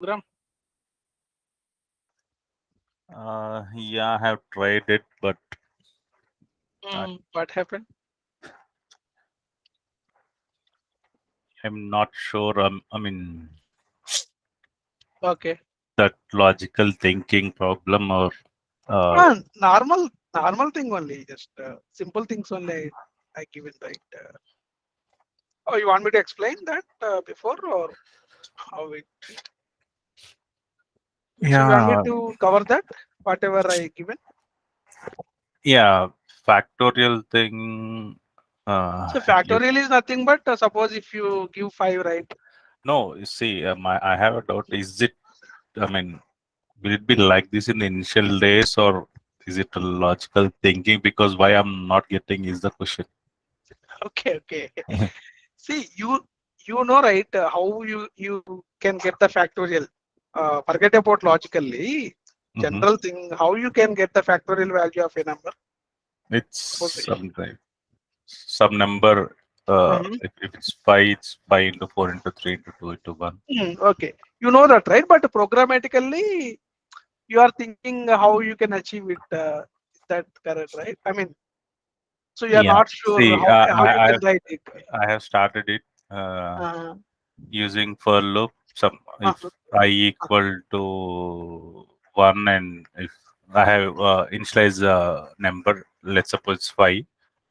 program? Yeah, I have tried it, but What happened? I'm not sure. I mean, Okay. that logical thinking problem or Normal thing only. Just simple things only. I given right. Oh, you want me to explain that before or how it? So you want me yeah, to cover that whatever I given? yeah, factorial thing. So You factorial is nothing but suppose if you give 5, right? no, you see, I have a doubt. Is it? I mean, will it be like this in the initial days, or is it a logical thinking? Because why I'm not getting is the question. Okay, okay. See, you know right how you can get the factorial. Forget about logically. Hmm. General thing, how you can get the factorial value of a number. It's Suppose. some number. Mhm. If it's 5, it's 5 into 4 into 3 into 2 into 1. Okay, you know that right? But programmatically, you are thinking how you can achieve it. Is that correct, right? I mean, so you are Yeah. not sure See, how you can write it. I have started it Uh, using for loop. Some uh, if I uh, equal to 1, and if I have initialize number, let's suppose it's 5,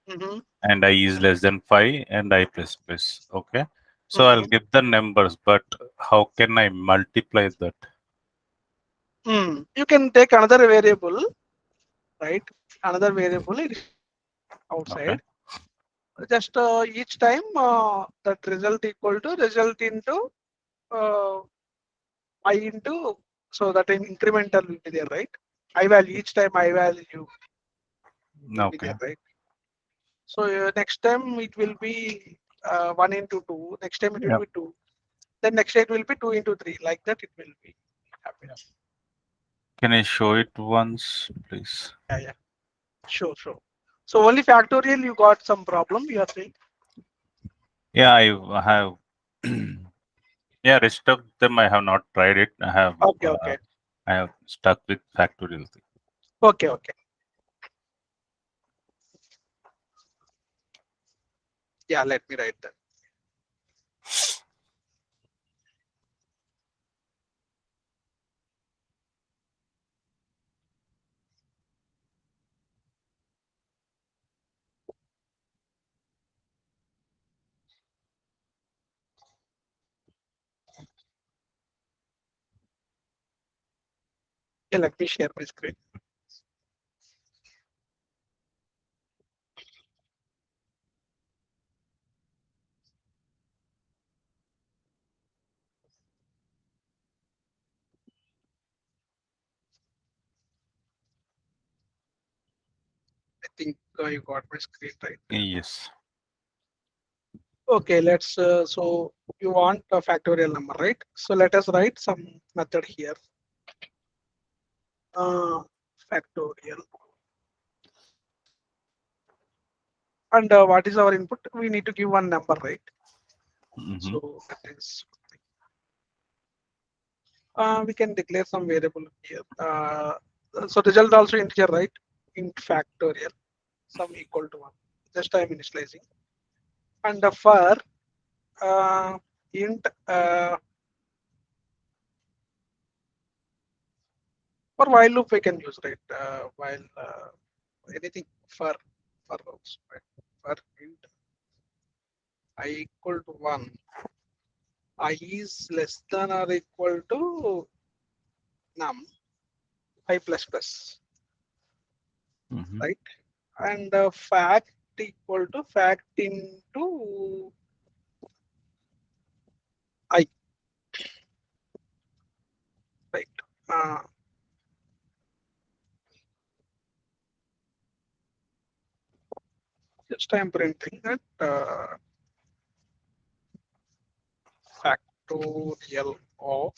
mhm, and I is less than 5, and I plus plus. Okay. So I'll mhm. get the numbers, but how can I multiply that? You can take another variable, right? Another variable Okay. outside. Just each time that result equal to result into uh, I into, so that an incremental will be there, right? I value each time I value will be Okay. there, right? So next time it will be 1 into 2. Next time it will Yeah. be 2. Then next time it will be 2 into 3. Like that it will be happen. Can I show it once, please? Yeah, yeah. Sure, sure. So only factorial you got some problem, you are saying? Yeah, I have. Yeah, rest of them I have not tried it. Okay, okay. I have stuck with factorial thing. Okay, okay. Yeah, let me write that. Yeah, let me share my screen. I think you got my screen right. Yes. Okay, let's so you want a factorial number, right? So let us write some method here. Factorial. And what is our input? We need to give one number, right? Mm-hmm. So that is, we can declare some variable here. So result also integer, right? Int factorial, some equal to 1. Just I am initializing. And for int for while loop we can use, right? While anything for loops, right? For int I equal to 1, I is less than or equal to num I plus plus, Mm-hmm. right? And fact equal to fact into I, right? Uh, just I'm printing that factorial of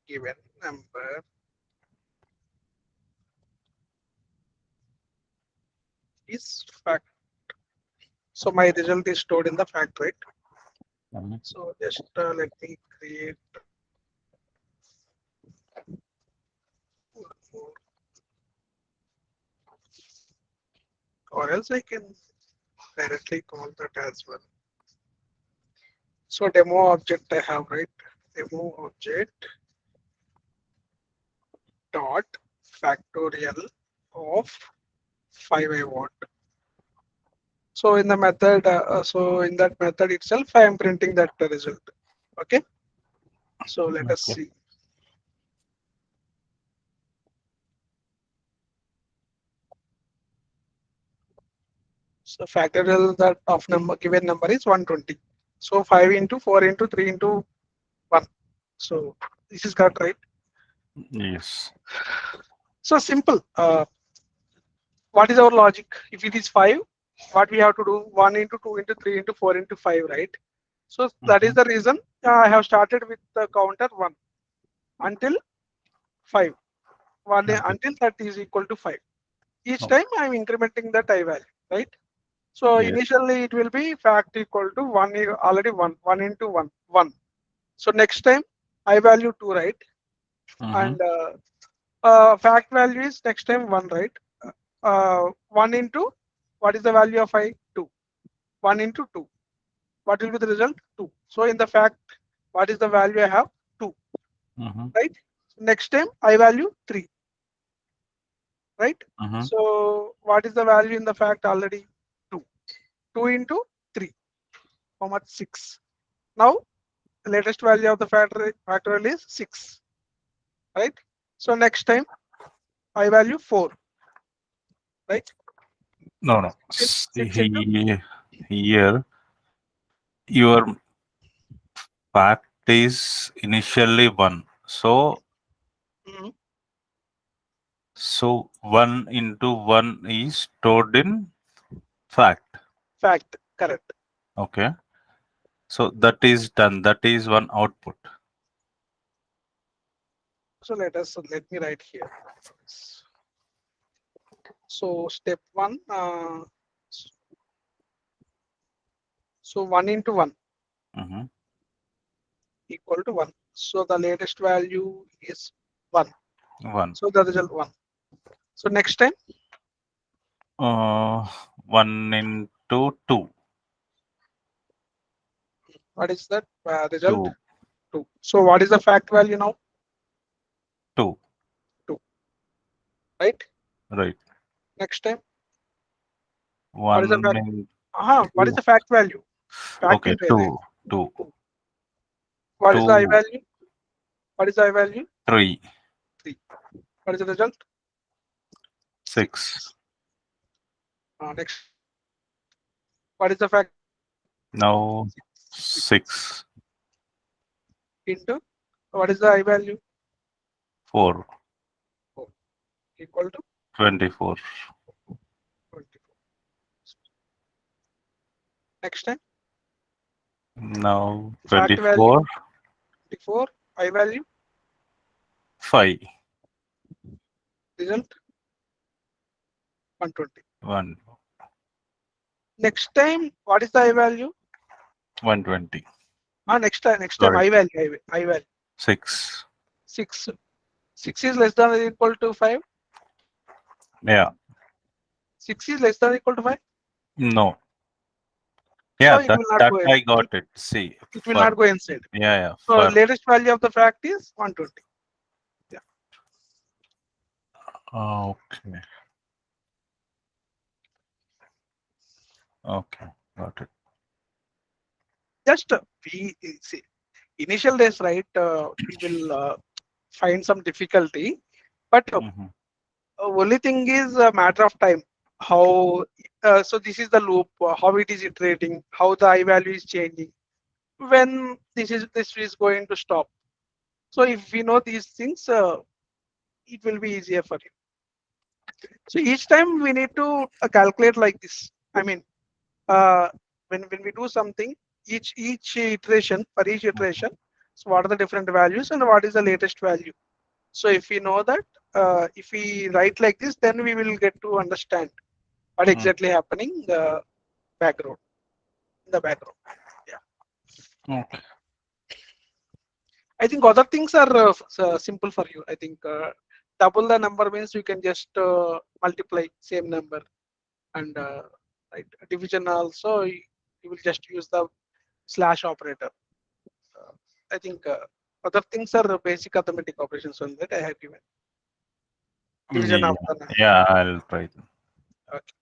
given number is fact. So my result is stored in the fact, right? So just let me create one more, or else I can directly call that as well. So demo object I have, right? Demo object dot factorial of 5 I want. So in the method, so in that method itself, I am printing that result. Okay. So let us Okay. see. So factorial that of number given number is 120. So 5 into 4 into 3 into 1. So this is correct, right? Yes. So simple. What is our logic? If it is 5, what we have to do? 1 into 2 into 3 into 4 into 5, right? So that is Mhm. the reason I have started with the counter 1 until 5. 1 Okay. until that is equal to 5. Each Okay. time I am incrementing that I value, right? So Yes. initially it will be fact equal to 1, already 1, 1 into 1, 1. So next time I value 2, right? Mm-hmm. And fact value is next time 1, right? 1 into what is the value of I? 2. 1 into 2. What will be the result? 2. So in the fact, what is the value I have? 2, Mm-hmm. right? Next time I value 3, right? Mm-hmm. So what is the value in the fact already? 2. 2 into 3, how much? 6. Now the latest value of the factorial is 6, right? So next time I value 4, right? No, no. Since, since into Here, your fact is initially one. mhm, So 1 into 1 is stored in fact. fact, correct. Okay. So that is done. That is one output. So let me write here. So step 1, so 1 into 1 Mm-hmm. equal to 1. So the latest value is 1. 1. So the result 1. So next time, 1 into 2. what is that result? 2. 2. So what is the fact value now? 2. 2, right? Right. Next time, what is the 1 fact? What is into. the fact value? Fact Okay. into 2. 2. 2. What is the I 2. value? What is the I value? 3. 3. What is the result? 6. 6. Next, what is the fact? Now 6 6. into what is the I value? 4. 4 equal to 24. 24. Next time, Now fact value 24. 24, I value, 5. result 120. 1. Next time, what is the I value? 120. Next time Right. I value, I value 6. 6. 6 is less than or equal to 5. Yeah. 6 is less than or equal to 5. No. So Yeah. it will not That go in. I got it. See. It will For. not go inside. Yeah. Yeah. So For. latest value of the fact is 120. Yeah. Okay. Okay. Got it. Just we see initial days, right? We will find some difficulty, but Mm-hmm. only thing is a matter of time. How so? This is the loop. How it is iterating. How the I value is changing. When this is going to stop. So if we know these things, it will be easier for you. So each time we need to calculate like this. I mean, uh, when we do something, each iteration for each iteration. So what are the different values and what is the latest value? So if we know that, if we write like this, then we will get to understand what Mm. exactly happening background in the background. Yeah. Okay. I think other things are simple for you. I think double the number means you can just multiply same number, and right, division also you will just use the slash operator. Uh, I think other things are basic arithmetic operations on that I have given. Division Yeah, of the number. yeah, I'll try them. Okay.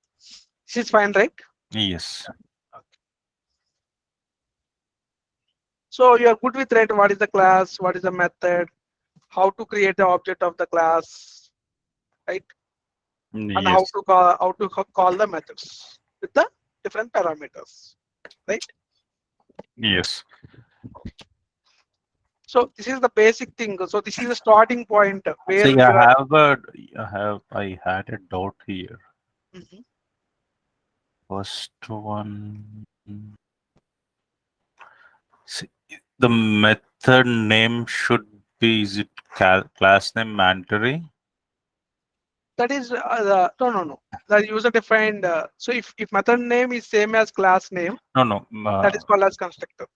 This is fine, right? Yes. Okay. So you are good with, right, what is the class, what is the method, how to create the object of the class, right? And how Yes. to call the methods with the different parameters, right? Yes. So this is the basic thing. So this is the starting point where See, you are. I had a doubt here. Mhm. First one. See, the method name should be, is it class name mandatory? That is no. The user defined. So if method name is same as class name, No, no. that is called as constructor.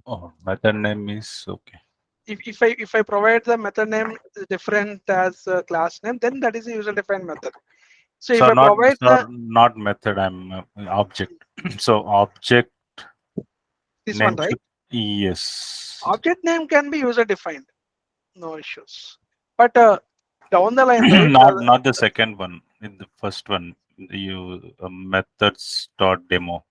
Oh, method name is okay. If I provide the method name is different as class name, then that is a user defined method. So if So I not provide so the not method. I'm object. So object this one, name right? should, yes. Object name can be user defined, no issues. But down the line, right? Not the second one. In the first one, you methods dot demo.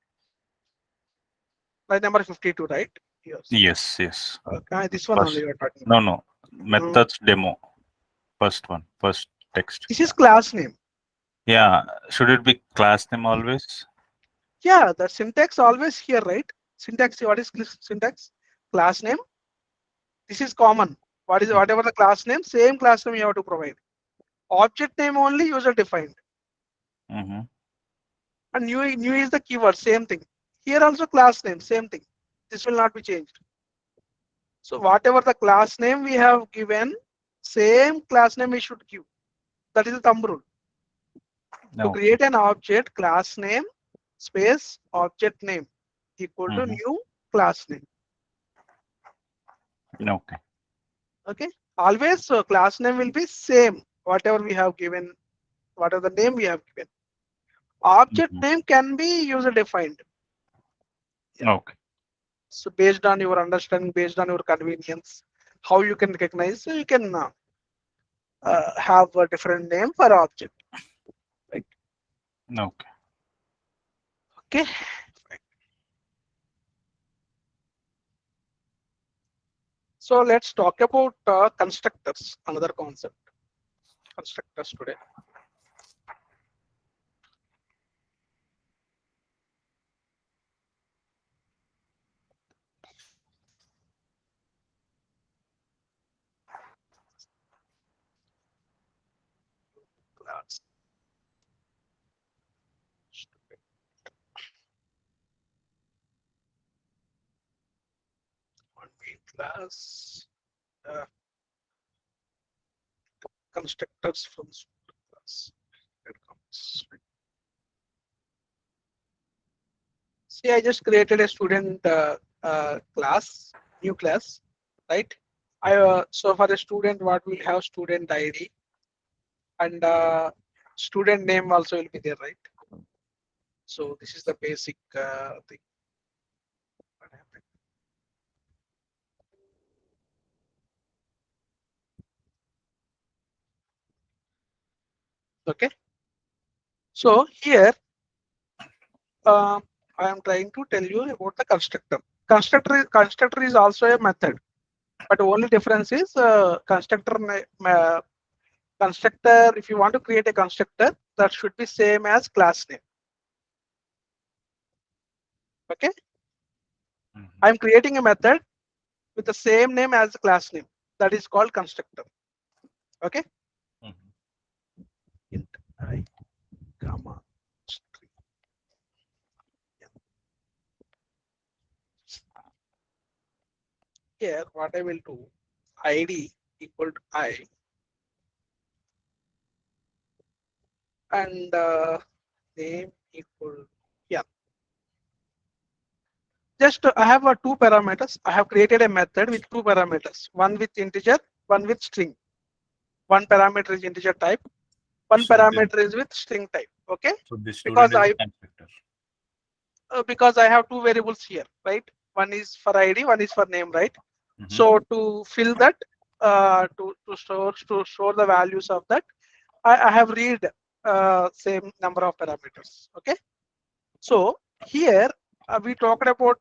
Line number 52, right? Yes. Yes, yes. Okay, this one only First. you are talking No, about. no. Mm. Methods demo. First one. First text. This is class name. Yeah. Should it be class name always? Yeah, the syntax always here, right? Syntax. What is syntax? Class name. This is common. What is whatever the class name, same class name you have to provide. Object name only user defined. Mm-hmm. And new is the keyword, same thing. Here also class name, same thing. This will not be changed. So whatever the class name we have given, same class name we should give. That is the thumb rule. To Okay. create an object, class name space object name equal to Mm-hmm. new class name. Okay. Okay. Always class name will be same. Whatever we have given, whatever the name we have given. Object Mm-hmm. name can be user defined. Yeah. Okay. So based on your understanding, based on your convenience, how you can recognize, so you can have a different name for object. Right. Okay. Okay. So let's talk about constructors, another concept. Constructors today. Class. One main class. Uh, constructors from class. Here comes. See, I just created a student class, new class, right? I so for the student, what will have student ID and student name also will be there, right? So this is the basic thing. What happened? Okay. So here I am trying to tell you about the constructor. Constructor is also a method, but the only difference is constructor. If you want to create a constructor, that should be same as class name. Okay. Mm-hmm. I am creating a method with the same name as the class name. That is called constructor. Okay. Mm-hmm. Int I comma string. Here, what I will do, ID equal to I and name equal, yeah. just I have two parameters. I have created a method with two parameters, one with integer, one with string. One parameter is integer type, one So then, parameter is with string type. Okay, so the student because is a I constructor. because I have two variables here, right? One is for ID, one is for name, right? Mm-hmm. So to fill that, to store the values of that, I have read same number of parameters. Okay, so here we talked about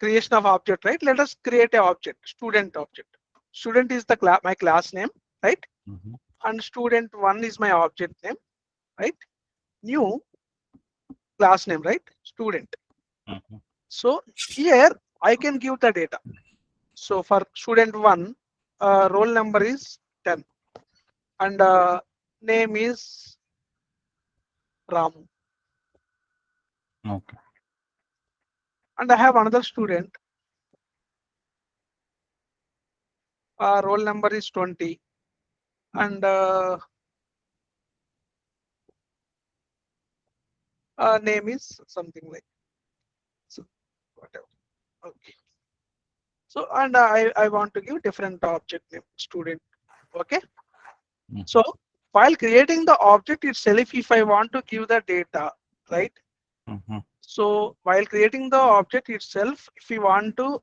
creation of object, right? Let us create a object, student object. Student is the my class name, right? Mm-hmm. And student one is my object name, right? New class name, right? Student. Mm-hmm. So here I can give the data. So for student one, roll number is 10 and name is Ramu. Okay. And I have another student, roll number is 20 and name is something like so, whatever. Okay. So and I want to give different object name student. Okay. Mm-hmm. So while creating the object itself, if I want to give the data, right? Mm-hmm. So while creating the object itself, if we want to,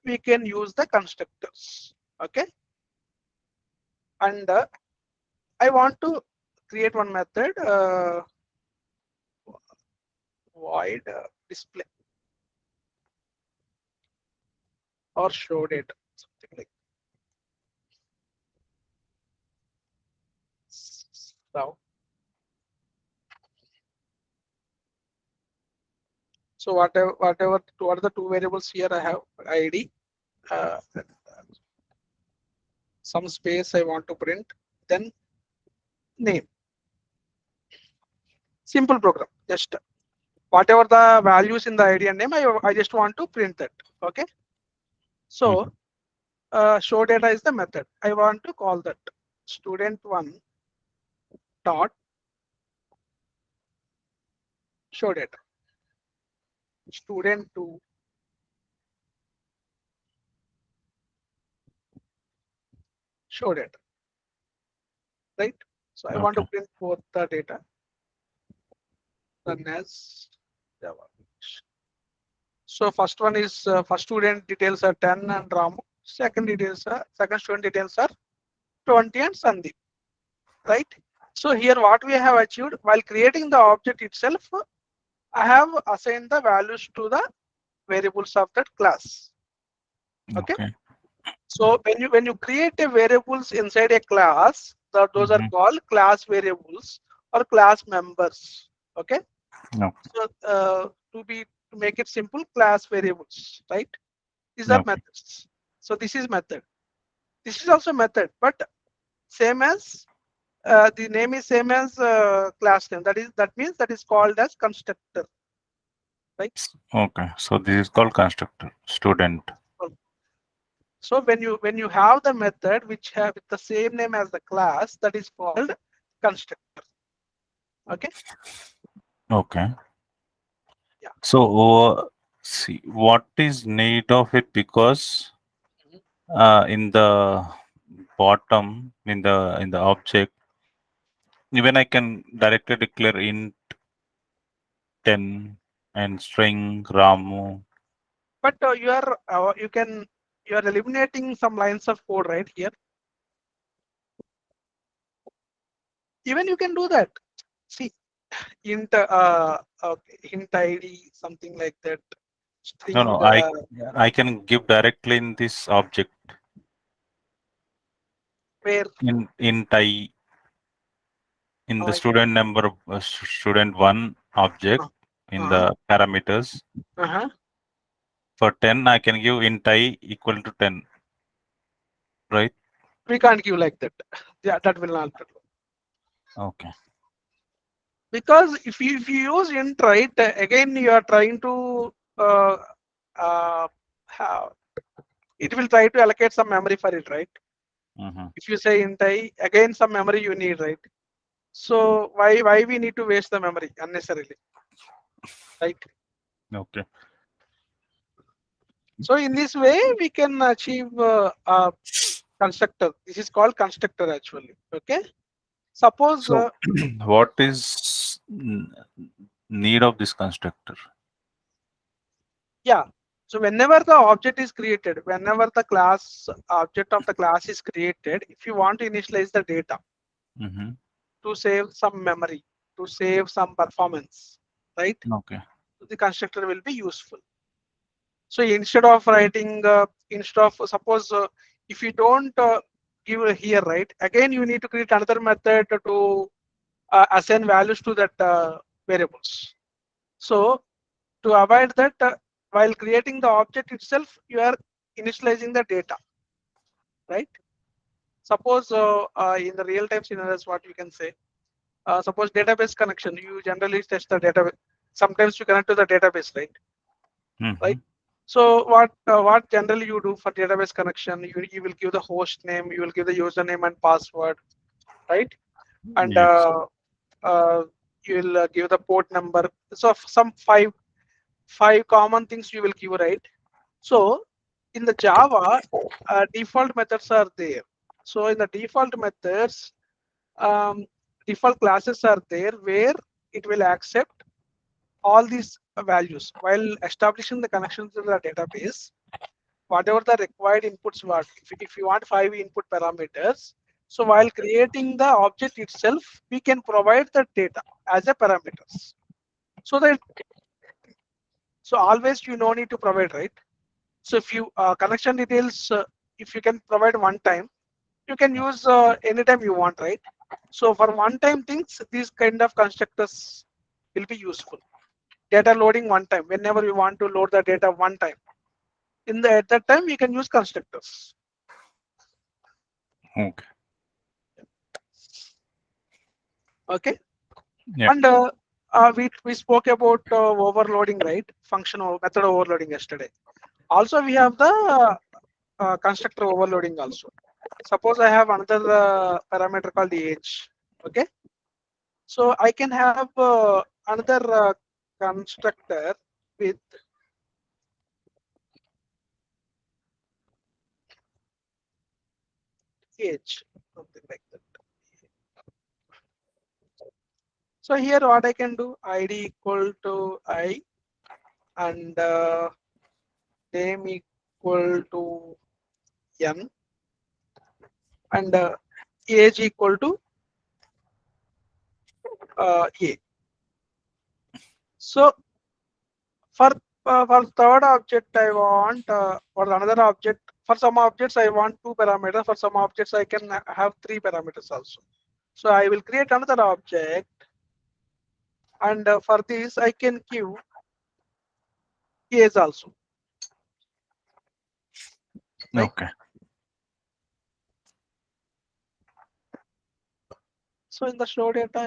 we can use the constructors. Okay. And I want to create one method, void display or show data, something like so. So what are the two variables here? I have ID, and, some space I want to print, then name. Simple program. Just whatever the values in the ID and name, I just want to print that. Okay. So show data is the method. I want to call that student one dot show data. Student two show data. Right. So I want to Okay. print both the data. Run as Java. So first one is first student details are 10 and Ramu. Second student details are 20 and Sandeep. Right. So here what we have achieved while creating the object itself, I have assigned the values to the variables of that class. Okay. Okay. So when you create a variables inside a class, those are Mm-hmm. called class variables or class members. Okay. No. So to make it simple, class variables, right? These are Okay. methods. So this is method. This is also method, but same as the name is same as class name. That means that is called as constructor, right? Okay. So this is called constructor student. So when you have the method which have the same name as the class, that is called constructor. Okay. Okay. Yeah. So see what is need of it because in the bottom in the object even I can directly declare int 10 and string Ramu. But you are eliminating some lines of code right here. Even you can do that. See, int ID, something like that. No, String no, I can give directly in this object where in int I in the I student number student one object in uh, the parameters. uh-huh. For 10, I can give int I equal to 10, right? We can't give like that. Yeah, that will not work. Okay. Because if you use int, right, again you are trying to uh, have, it will try to allocate some memory for it, right? Mm-hmm. If you say int I, again some memory you need, right? So why we need to waste the memory unnecessarily, right? Okay. So in this way, we can achieve a constructor. This is called constructor actually. Okay. Suppose, So, what is need of this constructor? yeah. So whenever the object is created, whenever the class object of the class is created, if you want to initialize the data Mm-hmm. to save some memory, to save some performance, right? Okay. The constructor will be useful. So instead of writing, instead of suppose if you don't give here, right? Again, you need to create another method to assign values to that variables. So to avoid that, while creating the object itself, you are initializing the data, right? Suppose in the real-time scenarios, what you can say, suppose database connection, you generally test the database. Sometimes you connect to the database, right? Mm-hmm. Right. So what generally you do for database connection, you will give the host name, you will give the username and password, right? And Yes. uh, you will give the port number. So some five common things you will give, right? So in the Okay. Java, default methods are there. So in the default methods, um, default classes are there where it will accept all these values while establishing the connection to the database. Whatever the required inputs were, if you want 5 input parameters, so while creating the object itself, we can provide the data as a parameters. So that so always you no need to provide, right? So if you connection details, if you can provide one time, you can use anytime you want, right? So for one time things, these kind of constructors will be useful. Data loading one time, whenever you want to load the data one time. At that time, we can use constructors. Okay. Okay. Yeah. And we spoke about overloading, right? Functional method overloading yesterday. Also, we have the constructor overloading also. Suppose I have another parameter called age. Okay. So I can have another constructor with age, something like that. So here what I can do, ID equal to I and name equal to N and age equal to A. So for third object I want for another object, for some objects I want 2 parameters, for some objects I can have 3 parameters also. So I will create another object and for this I can give age also, right? Okay. So in the show data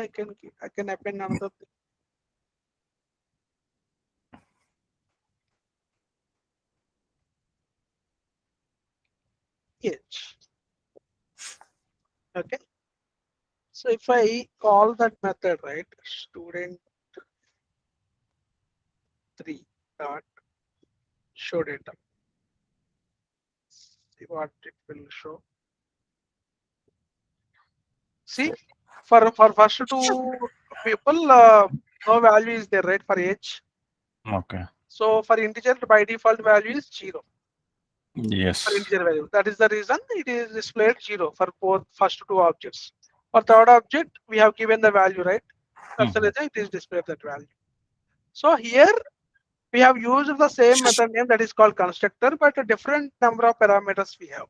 I can append another age. Okay. So if I call that method, right, student 3 dot show data, see what it will show. See, for first two people, no value is there, right, for age. Okay. So for integer, by default value is 0 for Yes. integer value. That is the reason it is displayed 0 for both first two objects. For third object, we have given the value, right? That's the Mm-hmm. reason it is displayed that value. So here we have used the same method name that is called constructor, but a different number of parameters we have.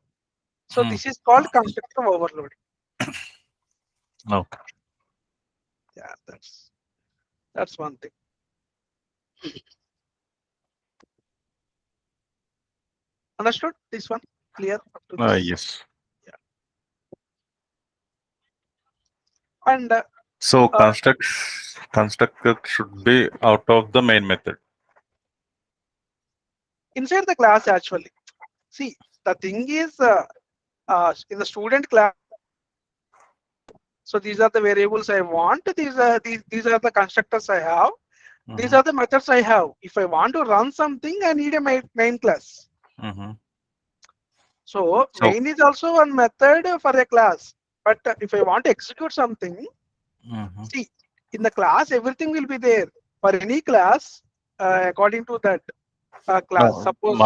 So Mm. this is called constructor overloading. Okay. Yeah, that's one thing. Understood? This one clear up to this? Yes. Yeah. And So uh, constructor should be out of the main method. inside the class actually, see the thing is in the student class. So these are the variables I want. These are the constructors I have. These Mm-hmm. are the methods I have. If I want to run something, I need a main class. Mm-hmm. So So, main is also one method for a class. But if I want to execute something, mm-hmm. see, in the class, everything will be there. For any class, according to that class. No, Suppose,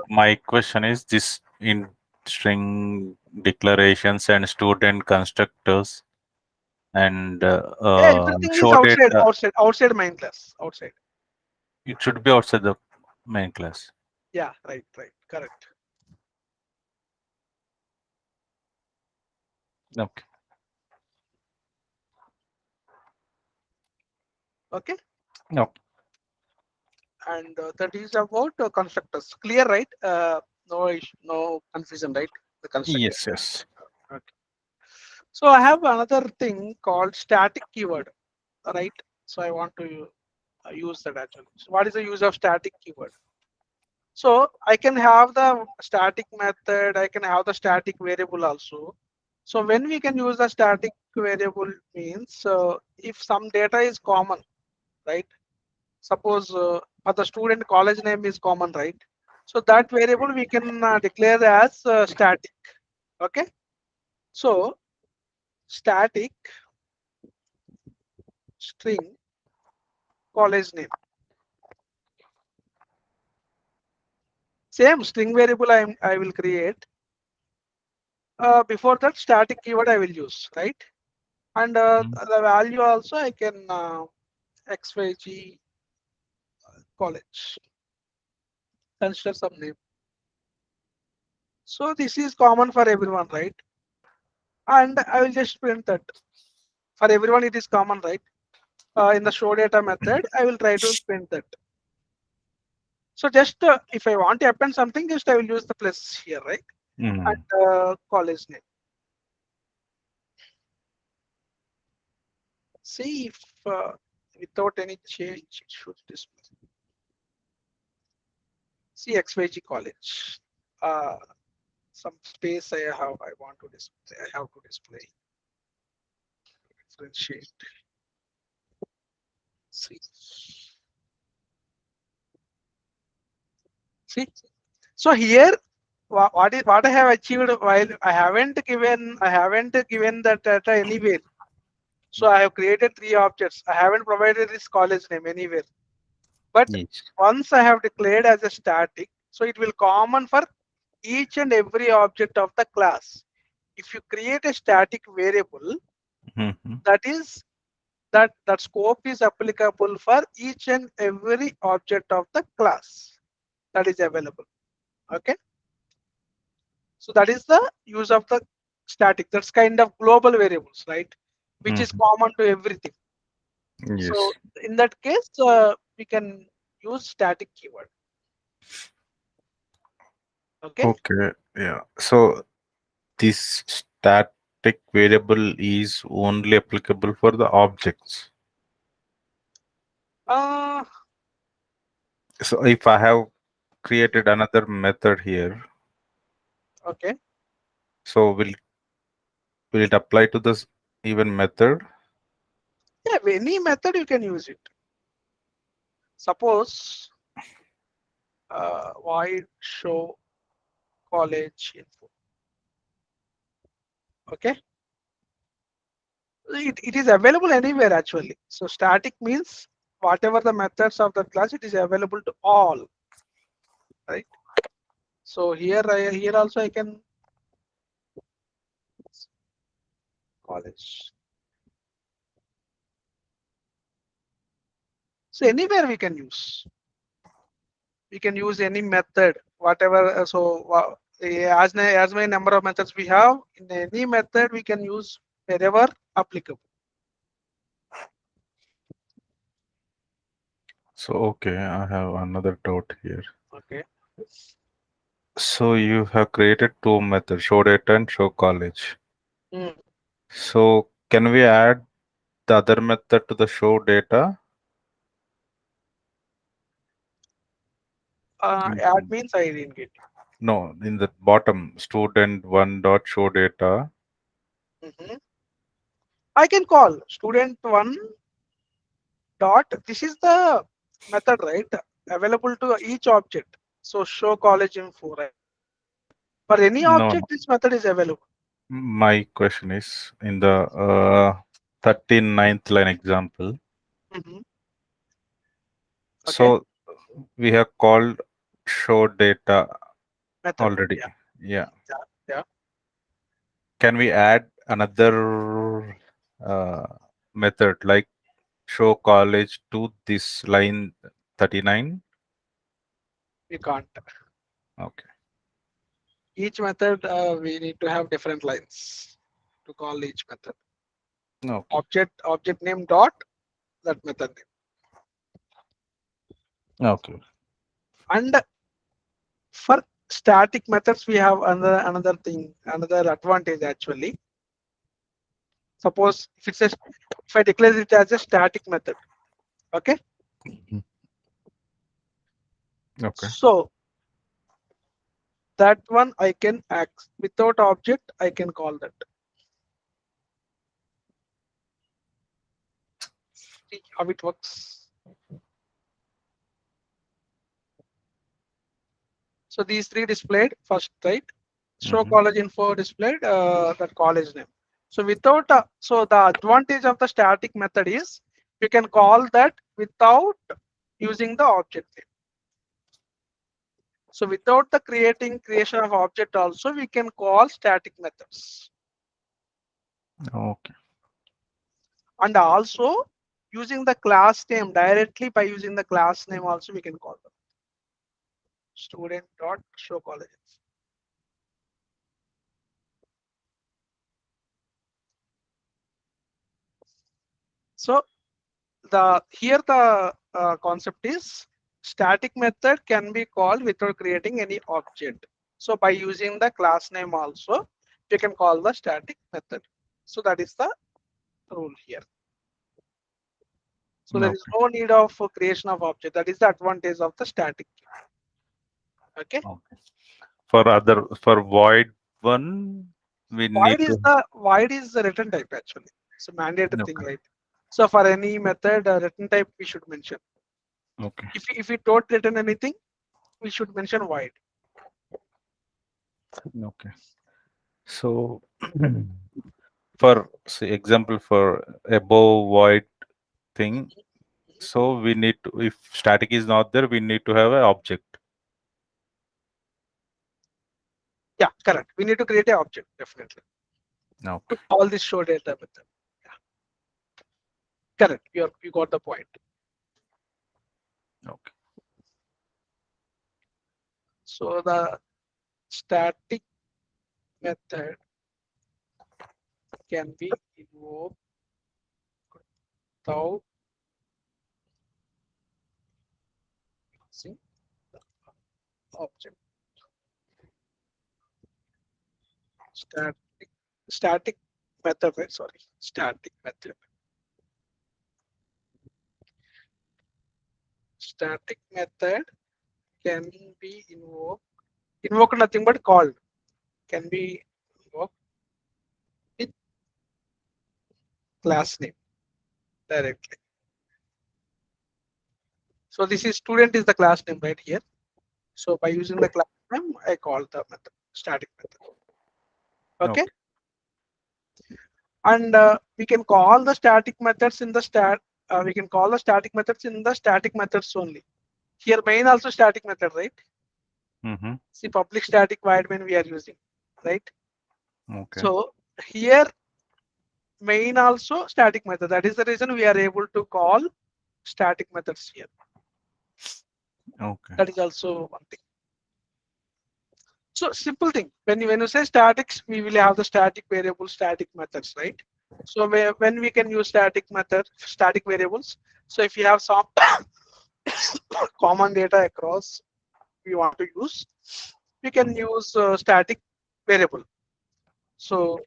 my question is this in string declarations and student constructors and yeah, everything is show outside, data. outside main class, outside. It should be outside the main class. Yeah, right, correct. Okay. Okay, No. and that is about constructors. Clear, right? No confusion, right? The constructors. Yes. Yes. Okay. So I have another thing called static keyword, right? So I want to use that actually. So what is the use of static keyword? So I can have the static method, I can have the static variable also. So when we can use the static variable means if some data is common, right? Suppose for the student college name is common, right? So that variable we can declare as static. Okay. So static string college name. Same string variable I will create. Before that static keyword I will use, right? And Mhm. the value also I can XYG college. Consider some name. So this is common for everyone, right? And I will just print that. For everyone it is common, right? In the show data method, I will try to print that. So just if I want to append something, just I will use the plus here, right? Mhm. And college name. See if without any change, it should display. See XYG college. Uh, some space I want to display. I have to display. Differentiate. See. See. So here, what I have achieved while I haven't given that data anywhere. So I have created three objects. I haven't provided this college name anywhere. But Yes. once I have declared as a static, so it will common for each and every object of the class. If you create a static variable, Mhm. that is that scope is applicable for each and every object of the class that is available. Okay. So that is the use of the static. That's kind of global variables, right? Which is Mhm. common to everything. So Yes. in that case, we can use static keyword. Okay. Okay. Yeah. So this static variable is only applicable for the objects. Uh, So if I have created another method here, okay. so will it apply to this even method? Yeah, any method you can use it. Suppose void show college info. Okay. It is available anywhere actually. So static means whatever the methods of the class, it is available to all, right? So here also I can college. So anywhere we can use. We can use any method, whatever. As many number of methods we have, in any method we can use wherever applicable. So okay, I have another doubt here. Okay. So you have created two methods, show data and show college. Mm. So can we add the other method to the show data? Add In- means I didn't get No, in the bottom, student one dot show data. you. I can call student one dot. This is the method, right? Available to each object. So show college info, right? For any No, no. object, this method is available. My question is in the 39th line example. Mhm. Okay, So we have called show data method. already. Yeah, Yeah. yeah, yeah. Can we add another method like show college to this line 39? We can't. Okay. Each method, we need to have different lines to call each method. Okay. Object name dot that method name. Okay. And for static methods, we have another thing, another advantage actually. Suppose if I declare it as a static method, okay. Mhm. Okay. So that one I can act without object. I can call that. See how it works. So these three displayed first, right? Show Hmm. college info displayed that college name. So without so the advantage of the static method is you can call that without using the object name. So without the creation of object also we can call static methods. Okay. And also using the class name directly by using the class name also we can call them student dot show college. So the here the concept is static method can be called without creating any object. So by using the class name also you can call the static method. So that is the rule here. So there is Okay. no need of creation of object. That is the advantage of the static. Okay. Okay. For void one, we need to. Void is the return type actually. It's a mandated thing, Okay. right? So for any method, return type we should mention. Okay. If we don't return anything, we should mention void. Okay. So for say example for above void thing, so we need to, if static is not there, we need to have an object. Yeah, correct. We need to create an object definitely to Okay. call this show data method. Yeah, correct. You got the point. Okay. So the static method can be invoked without using object. Static static method, right? Sorry, static method. Static method can be invoked. Invoked nothing but called. Can be invoked with class name directly. So this is student is the class name right here. So by using the class name, I call the method static method. Okay, Okay. and we can call the static methods in the stat. We can call the static methods in the static methods only. Here main also static method, right? Mm-hmm. See public static void main we are using, right? Okay. So here main also static method. That is the reason we are able to call static methods here. Okay. That is also one thing. So simple thing. When you say statics, we will have the static variable, static methods, right? So when we can use static method, static variables. So if you have some common data across we want to use, we can use static variable. So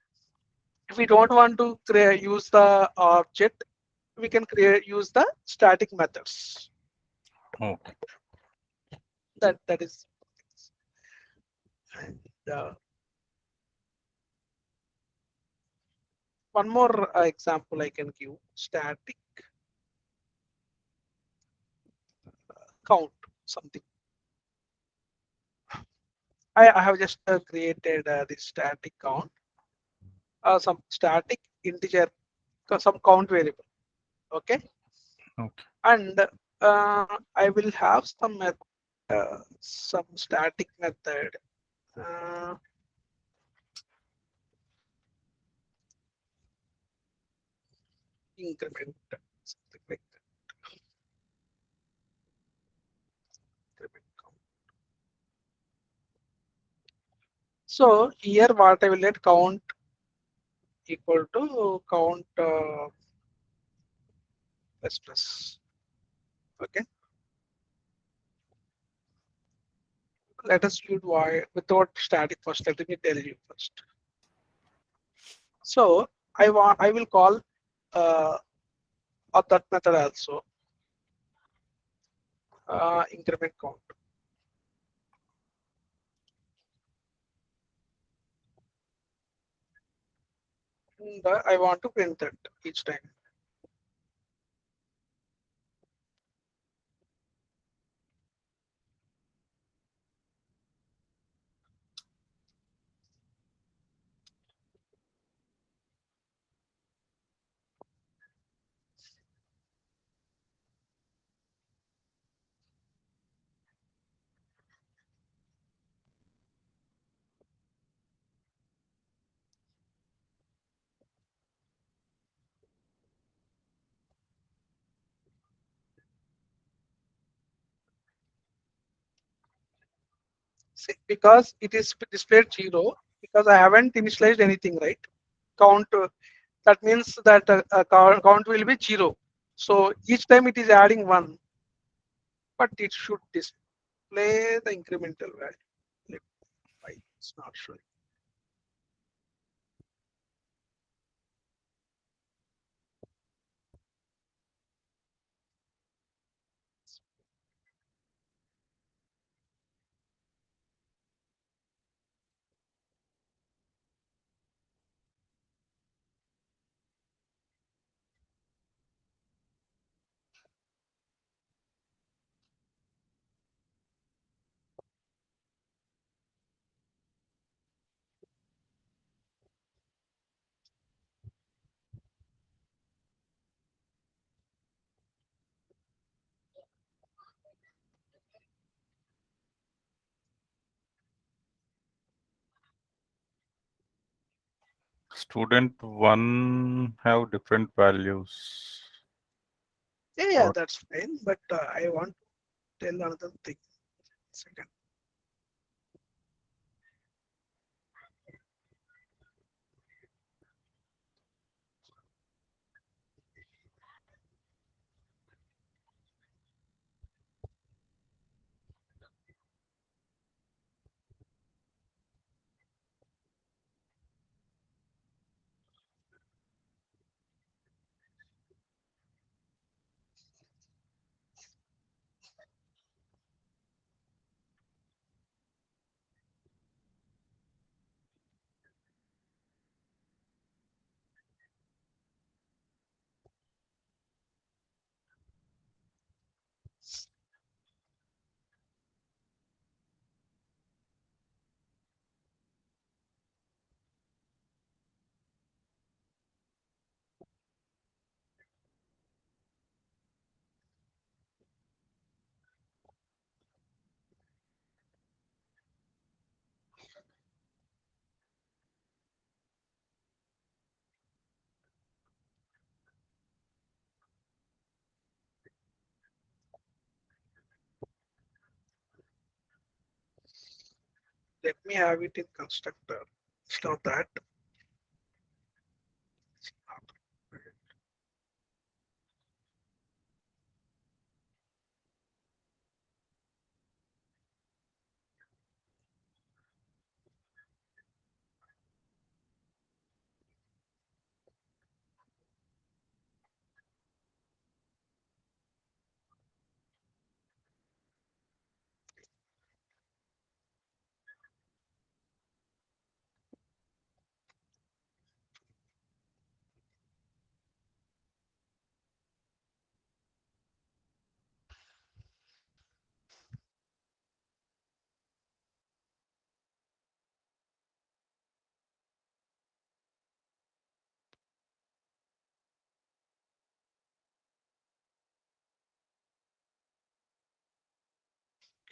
if we don't want to use the object, we can use the static methods. Okay. That is. And, one more example I can give. Static count something. I have just created this static count, some static integer, some count variable. Okay, Okay. and I will have some static method. Uh, Increment, something like that. Increment count. So here what I will let count equal to count plus plus. Okay, let us use why without static first. Let me tell you first. So I will call uh, that method also increment count. And I want to print that each time. See, because it is displayed 0 because I haven't initialized anything, right? Count that means that count will be 0. So each time it is adding 1, but it should display the incremental value. Like, why it's not showing. Student one have different values. Yeah, Or that's fine. But I want to tell another thing. Second. Let me have it in constructor. Instead of that.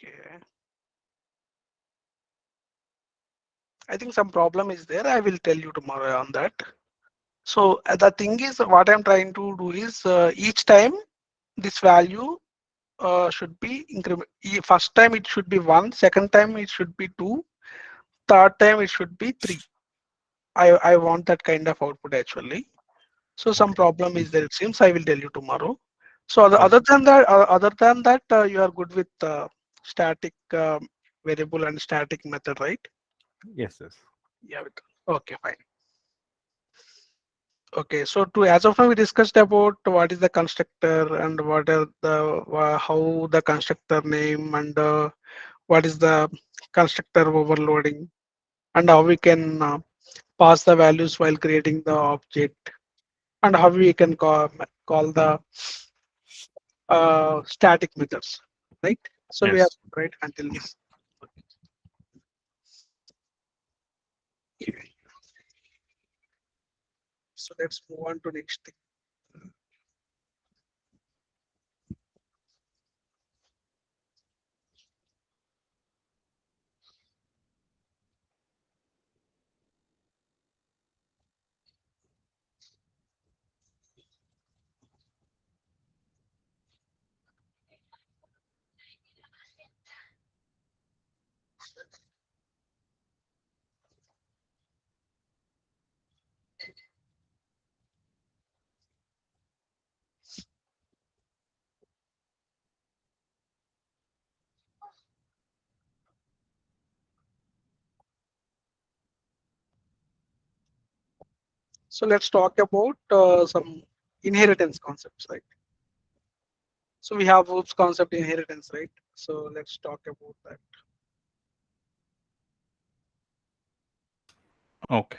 Okay. I think some problem is there. I will tell you tomorrow on that. So the thing is, what I'm trying to do is each time this value should be increment. First time it should be 1, second time it should be 2, third time it should be 3. I want that kind of output actually. So some Okay. problem is there it seems. I will tell you tomorrow. So Yes. other than that, you are good with static variable and static method, right? Yes. Yes. Yeah. Okay, fine. Okay, so to as of now we discussed about what is the constructor and what are the how the constructor name and what is the constructor overloading and how we can pass the values while creating the object and how we can call the static methods, right? So we have Yes. right until this. Okay. So let's move on to next thing. So let's talk about some inheritance concepts, right? So we have OOPS concept inheritance, right? So let's talk about that. Okay.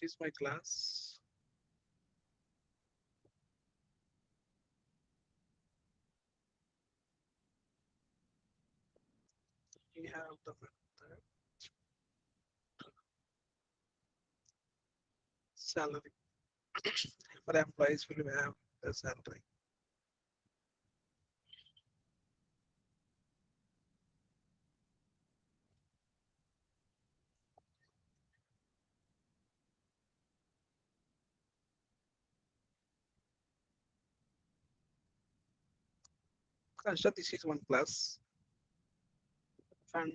This is my class. We have the method salary. For employees, we will have the salary. Consider this is one class and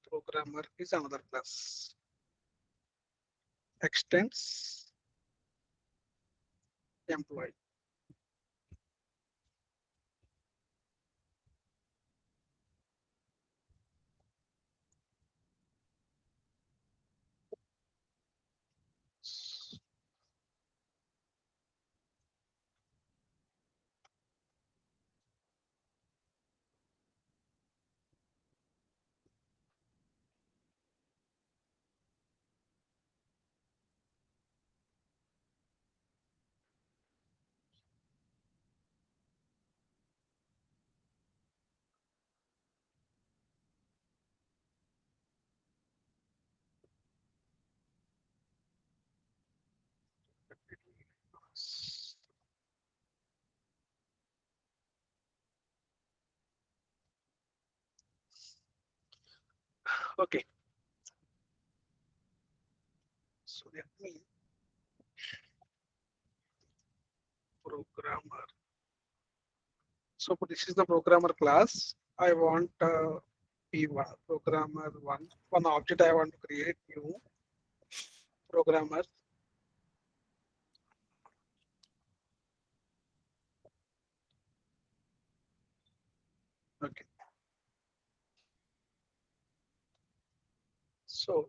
programmer is another class. Extends employee. Okay, so let me programmer. So this is the programmer class. I want P1 programmer one object I want to create new programmer. Okay. So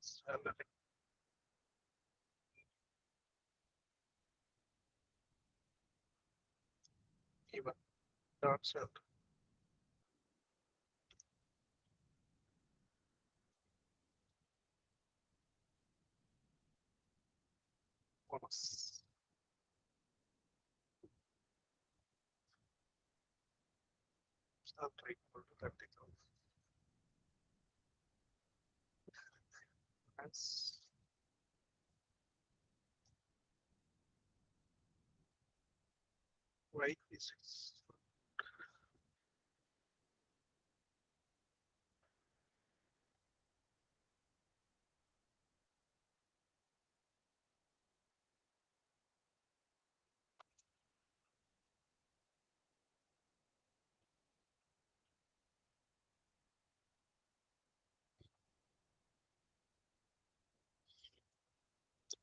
salary even dot salary bonus salary equal to 30,000 as y6.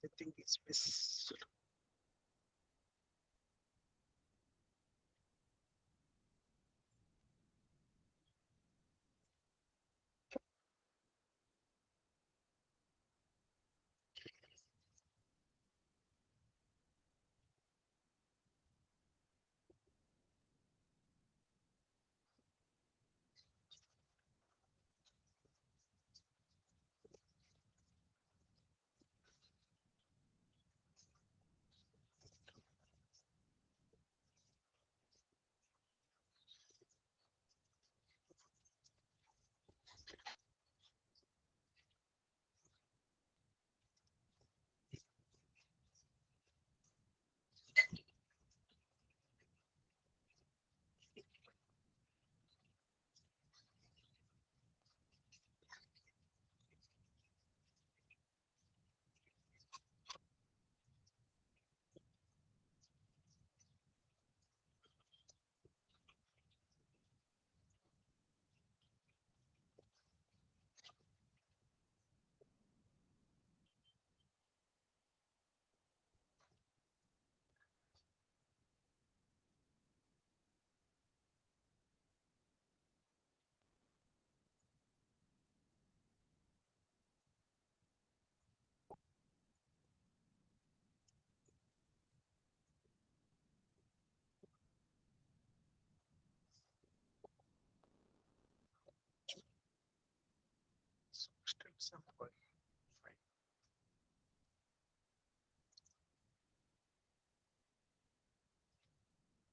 I think it's missed. So still some point. Fine.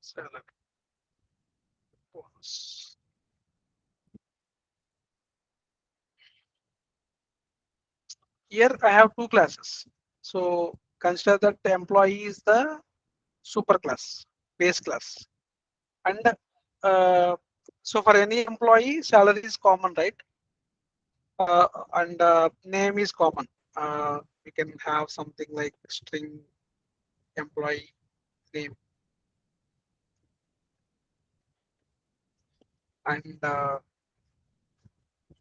Salary bonus. Here I have two classes. So consider that the employee is the super class, base class. And so for any employee, salary is common, right? And name is common. We can have something like string employee name and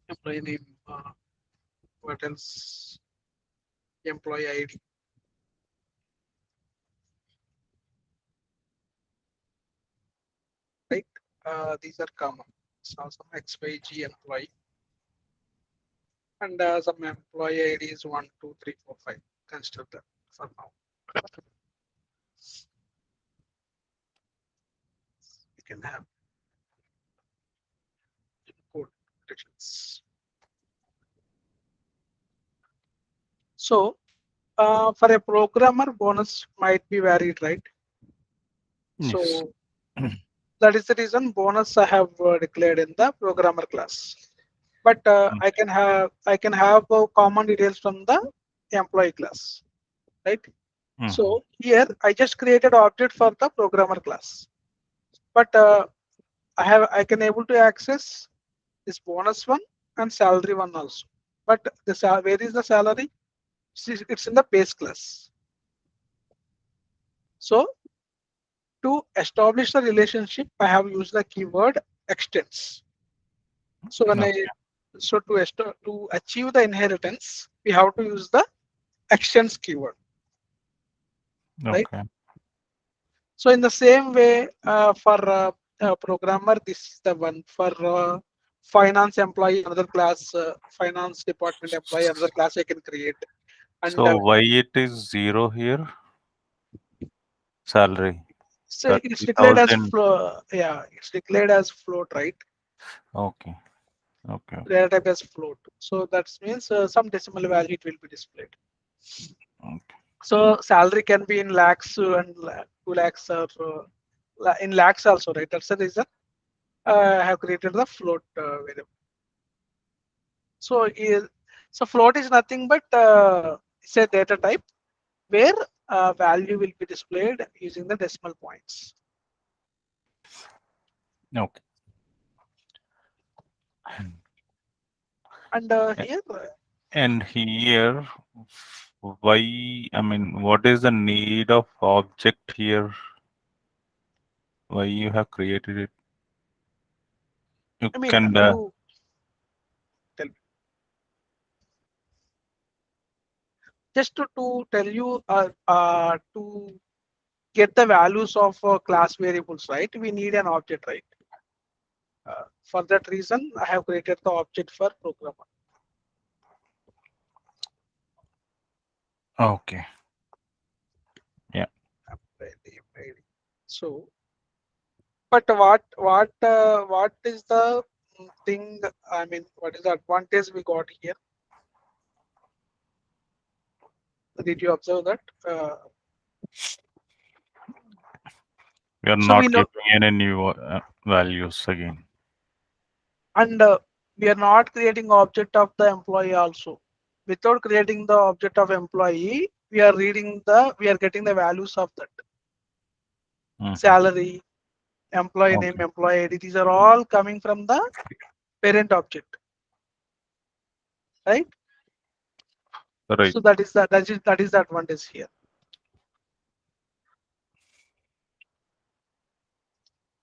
employee name. What else? Employee ID, right? These are common. So some XYG employee and some employee ID is 1, 2, 3, 4, 5. Consider that for now. We can have code predictions. So for a programmer, bonus might be varied, right? Yes. So that is the reason bonus I have declared in the programmer class. But I can have common details from the employee class, right? So here I just created object for the programmer class, but I can able to access this bonus one and salary one also. But where is the salary? It's in the base class. So to establish the relationship, I have used the keyword extends. So when I Okay. So to achieve the inheritance, we have to use the extends keyword, right? Okay. So in the same way, for a programmer, this is the one. For finance employee, another class, finance department employee, another class I can create. And So why it is 0 here? Salary so it's declared as 30,000. yeah, it's declared as float, right? Okay. Okay. Data type as float. So that means some decimal value it will be displayed. Okay. So salary can be in lakhs and 2 lakhs or in lakhs also, right? That's the reason I have created the float variable. So so float is nothing but it's a data type where value will be displayed using the decimal points. Okay. And A- here, And here, why? I mean, what is the need of object here? Why you have created it? You I mean, can. you tell me. Just to tell you to get the values of class variables, right? We need an object, right? For that reason, I have created the object for programmer. Okay. Yeah. So, but what is the thing? I mean, what is the advantage we got here? Did you observe that? We are So we not know, giving any new values again. and we are not creating object of the employee also. Without creating the object of employee, we are getting the values of that Hmm. salary, employee name, Okay. employee ID. These are all coming from the parent object, right? Right. So that is the advantage here.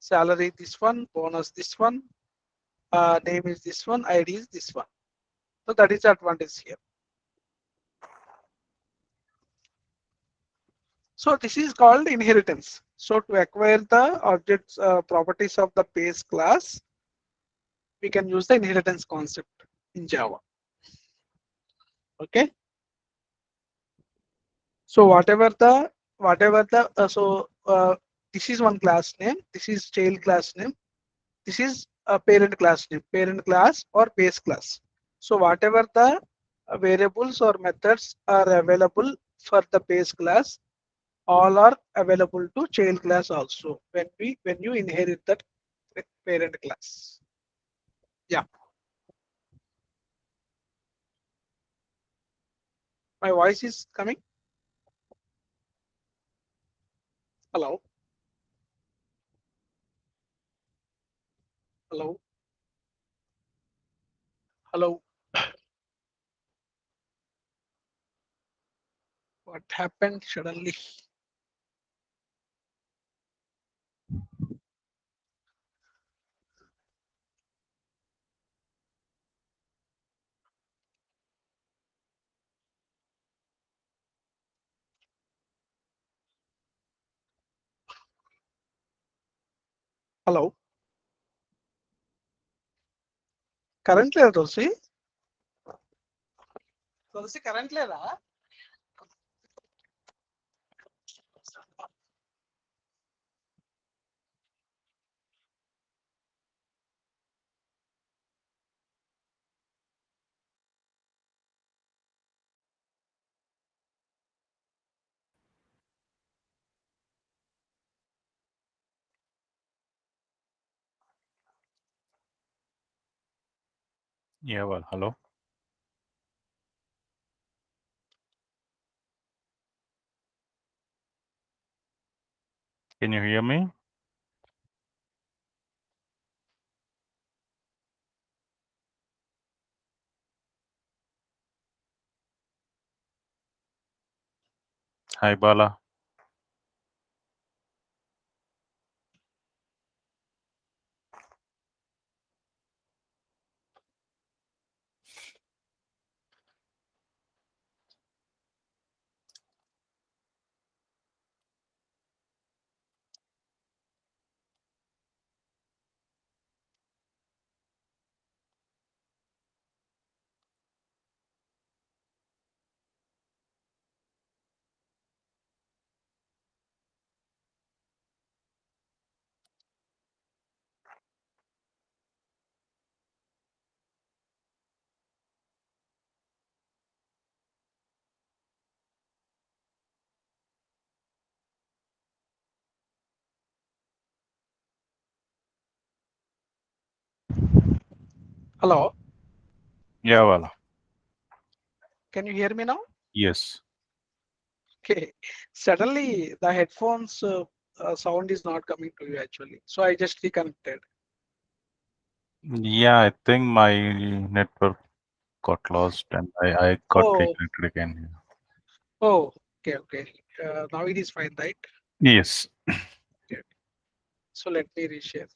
Salary this one, bonus this one, name is this one, ID is this one. So that is the advantage here. So this is called inheritance. So to acquire the objects properties of the base class, we can use the inheritance concept in Java. Okay. So this is one class name. This is child class name. This is a parent class name, parent class or base class. So whatever the variables or methods are available for the base class, all are available to child class also when you inherit that parent class. Yeah, my voice is coming. Hello, hello, hello. What happened suddenly? Hello. Currently, Tulsi. Tulsi, currently, Yeah. Well, hello. Can you hear me? Hi, Bala. Hello, Yeah, well, can you hear me now? yes. Okay. Suddenly the headphones sound is not coming to you actually. So I just reconnected. Yeah, I think my network got lost and I got Oh, reconnected again. oh, okay, okay. Now it is fine, right? Yes. Okay. So let me reshare.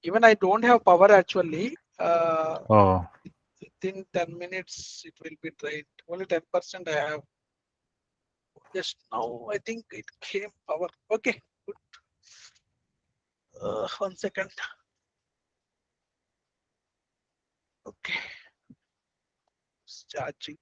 Even I don't have power actually. Oh, Within 10 minutes it will be drained. Only 10% I have. Just now I think it came power. Okay, good. 1 second. Okay, it's charging.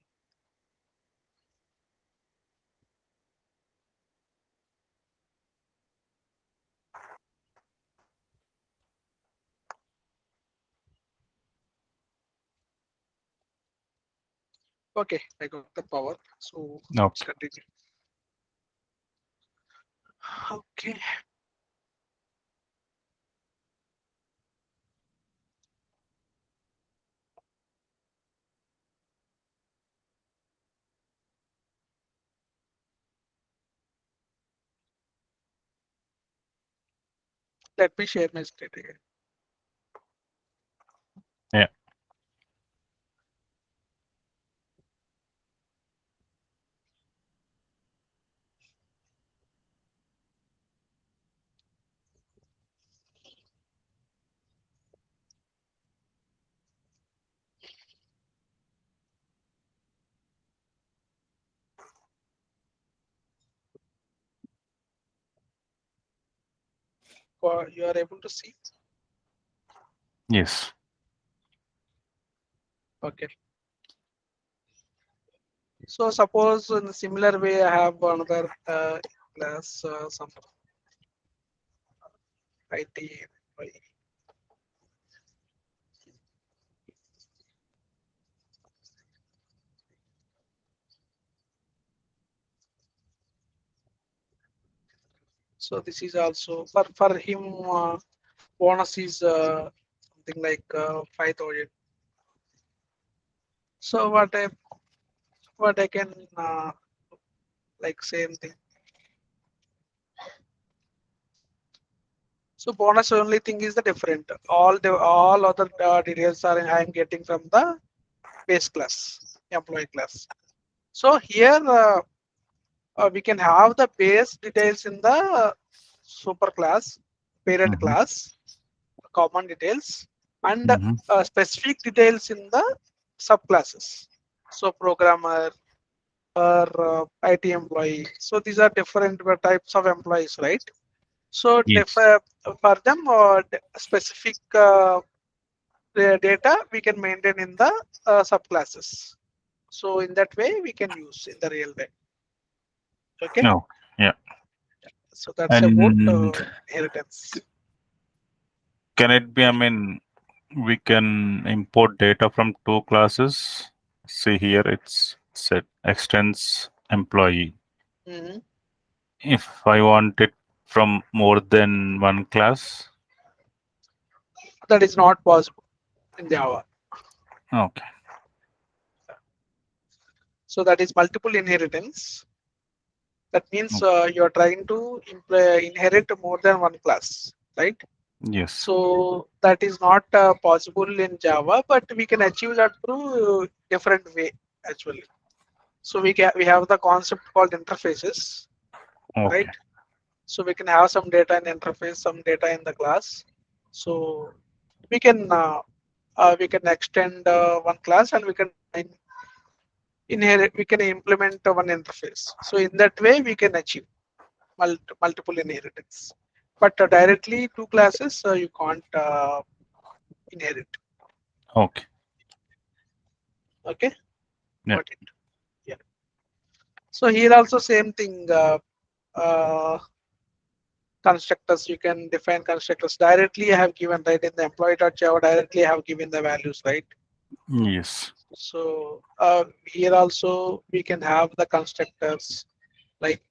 Okay, I got the power. So let's okay. continue. Okay, let me share my screen again. Yeah. You are able to see. Yes. Okay. So suppose in a similar way, I have another class, some IT. So this is also for him. Bonus is something like 5,000. So what I can like same thing. So bonus only thing is the different. All other details are I am getting from the base class, employee class. So here we can have the base details in the super class, parent Mm-hmm. class, common details, and Mm-hmm. specific details in the subclasses. So programmer or IT employee. So these are different types of employees, right? So Yes. for them, specific data we can maintain in the subclasses. So in that way, we can use in the real way. Okay. No. Yeah. So that's about And inheritance. can it be, I mean, we can import data from two classes. See here, it's set extends employee. Mhm. If I want it from more than one class, That is not possible in Java. okay. So that is multiple inheritance. That means Okay. you're trying to inherit more than one class, right? Yes. So that is not possible in Java, but we can achieve that through different way actually. So we have the concept called interfaces, right? Okay. So we can have some data in interface, some data in the class. So we can extend one class and we can inherit. We can implement one interface. So in that way we can achieve multiple inheritance. But directly two classes you can't inherit. Okay. Okay, Yeah. got it. Yeah. So here also same thing. Uh, Constructors, you can define constructors directly. I have given right in the employee.java directly. I have given the values, right? Yes. So here also we can have the constructors like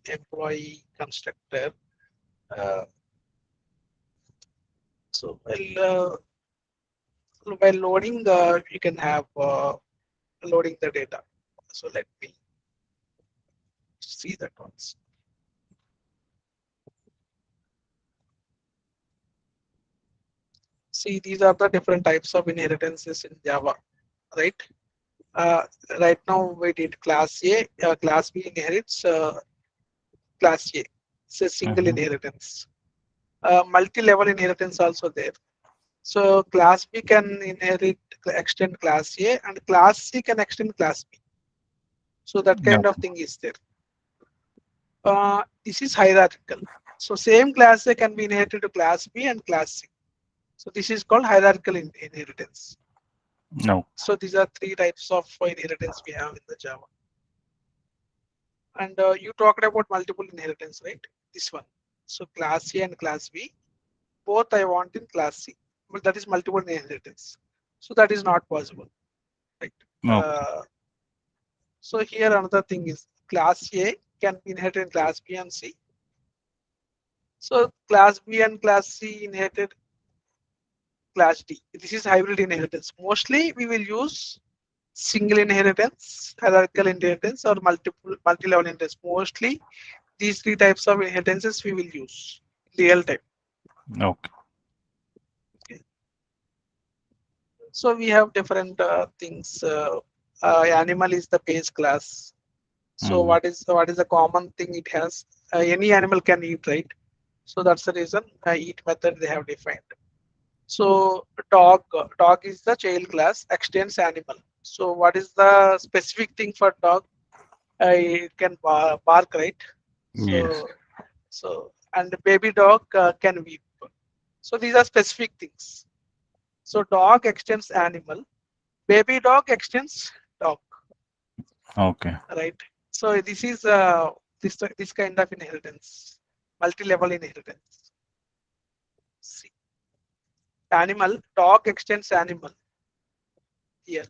employee constructor. Uh, So while loading, you can have loading the data. So let me see that once. See, these are the different types of inheritances in Java, right? Uh, right now we did class A, class B inherits class A. It's a single inheritance. Multi-level inheritance also there. So class B can inherit extend class A and class C can extend class B. So that kind of thing is there. This is hierarchical. So same class A can be inherited to class B and class C. So this is called hierarchical inheritance. No. So these are three types of inheritance we have in the Java. And you talked about multiple inheritance, right? This one. So class A and class B, both I want in class C. But that is multiple inheritance. So that is not possible, right? No. So here another thing is class A can be inherited in class B and C. So class B and class C inherited class D. This is hybrid inheritance. Mostly we will use single inheritance, hierarchical inheritance, or multi-level inheritance. Mostly these three types of inheritances we will use in real time. Okay. Okay. So we have different things. Animal is the base class. So what is the common thing it has? Any animal can eat, right? So that's the reason eat method they have defined. So dog is the child class, extends animal. So what is the specific thing for dog? It can bark, right? Yes. So and the baby dog can weep. So these are specific things. So dog extends animal, baby dog extends dog, Okay. right? So this is this kind of inheritance, multi-level inheritance. See, animal dog extends animal here.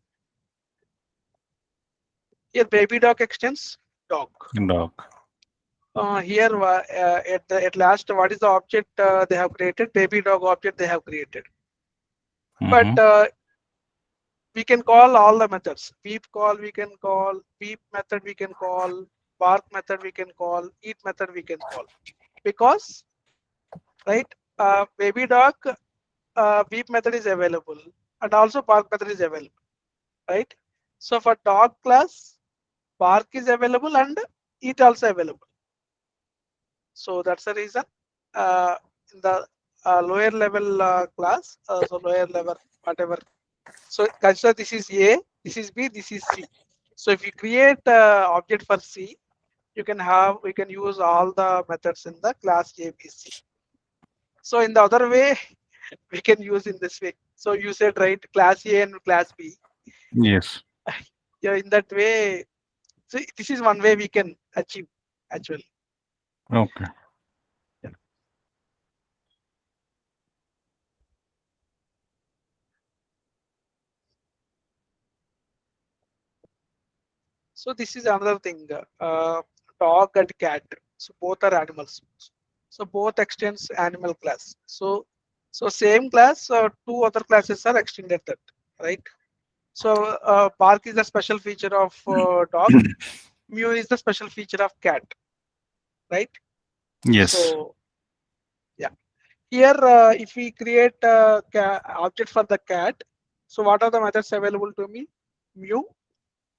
Here baby dog extends dog. Dog. Here at last, what is the object they have created? Baby dog object they have created. But we can call all the methods. Weep call we can call, weep method we can call, bark method we can call, eat method we can call. Because, right, baby dog weep method is available and also bark method is available, right? So for dog class, bark is available and eat also available. So that's the reason in the lower level class, so lower level whatever. So consider this is A, this is B, this is C. So if you create object for C, we can use all the methods in the class A, B, C. So in the other way, we can use in this way. So you said right, class A and class B. Yes. Yeah, in that way, so this is one way we can achieve actually. Okay. Yeah. So this is another thing. Dog and cat. So both are animals. So both extends animal class. So same class, two other classes are extended that, right? So bark is the special feature of dog. Mew is the special feature of cat, right? Yes. So yeah. Here, if we create a object for the cat, so what are the methods available to me? Mew.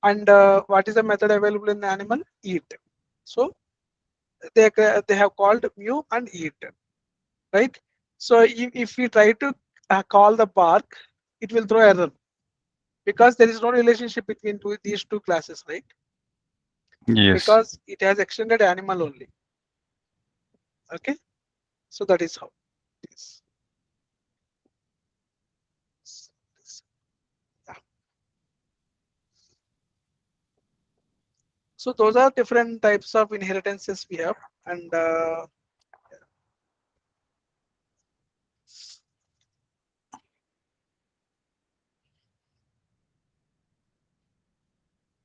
And what is the method available in the animal? Eat. So they have called mew and eat, right? So if we try to call the bark, it will throw error because there is no relationship between these two classes, right? Yes. Because it has extended animal only. Okay, so that is how it is. Yeah. So those are different types of inheritances we have, and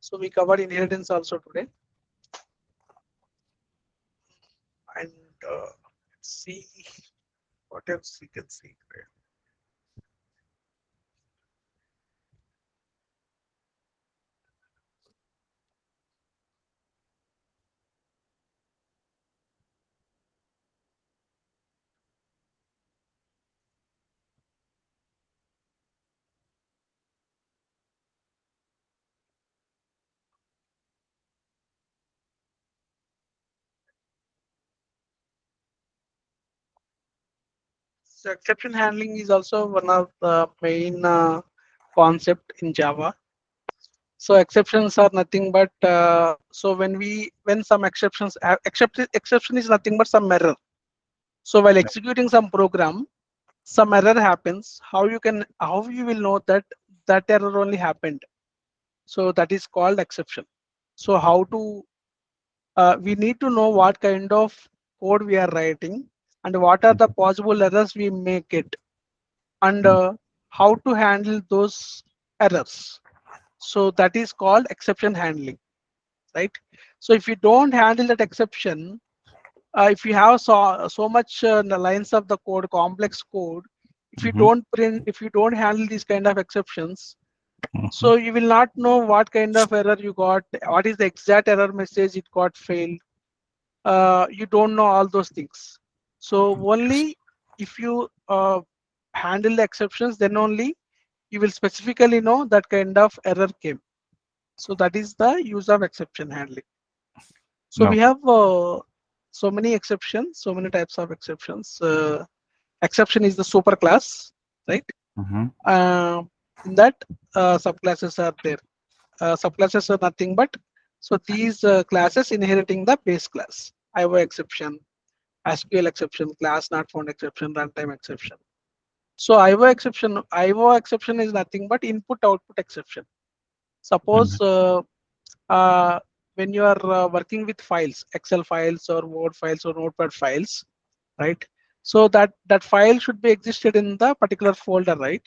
so we covered inheritance also today. And let's see what else we can see today. So exception handling is also one of the main concept in Java. So exceptions are nothing but so when some exceptions exception is nothing but some error. So while executing some program, some error happens. How you will know that that error only happened? So that is called exception. So how to we need to know what kind of code we are writing and what are the possible errors we make it, and how to handle those errors. So that is called exception handling, right? So if you don't handle that exception, if you have so much lines of the code, complex code, Mm-hmm. if you don't handle these kind of exceptions, Mm-hmm. so you will not know what kind of error you got, what is the exact error message it got failed. You don't know all those things. So Yes. only if you handle the exceptions, then only you will specifically know that kind of error came. So that is the use of exception handling. So we Okay. have so many exceptions, so many types of exceptions. Exception is the super class, right? Mm-hmm. Uh, in that, subclasses are there. Subclasses are nothing but so these classes inheriting the base class. IO exception, SQL exception, class not found exception, runtime exception. So IO exception is nothing but input output exception. Suppose uh, when you are working with files, Excel files or Word files or Notepad files, right? So that file should be existed in the particular folder, right?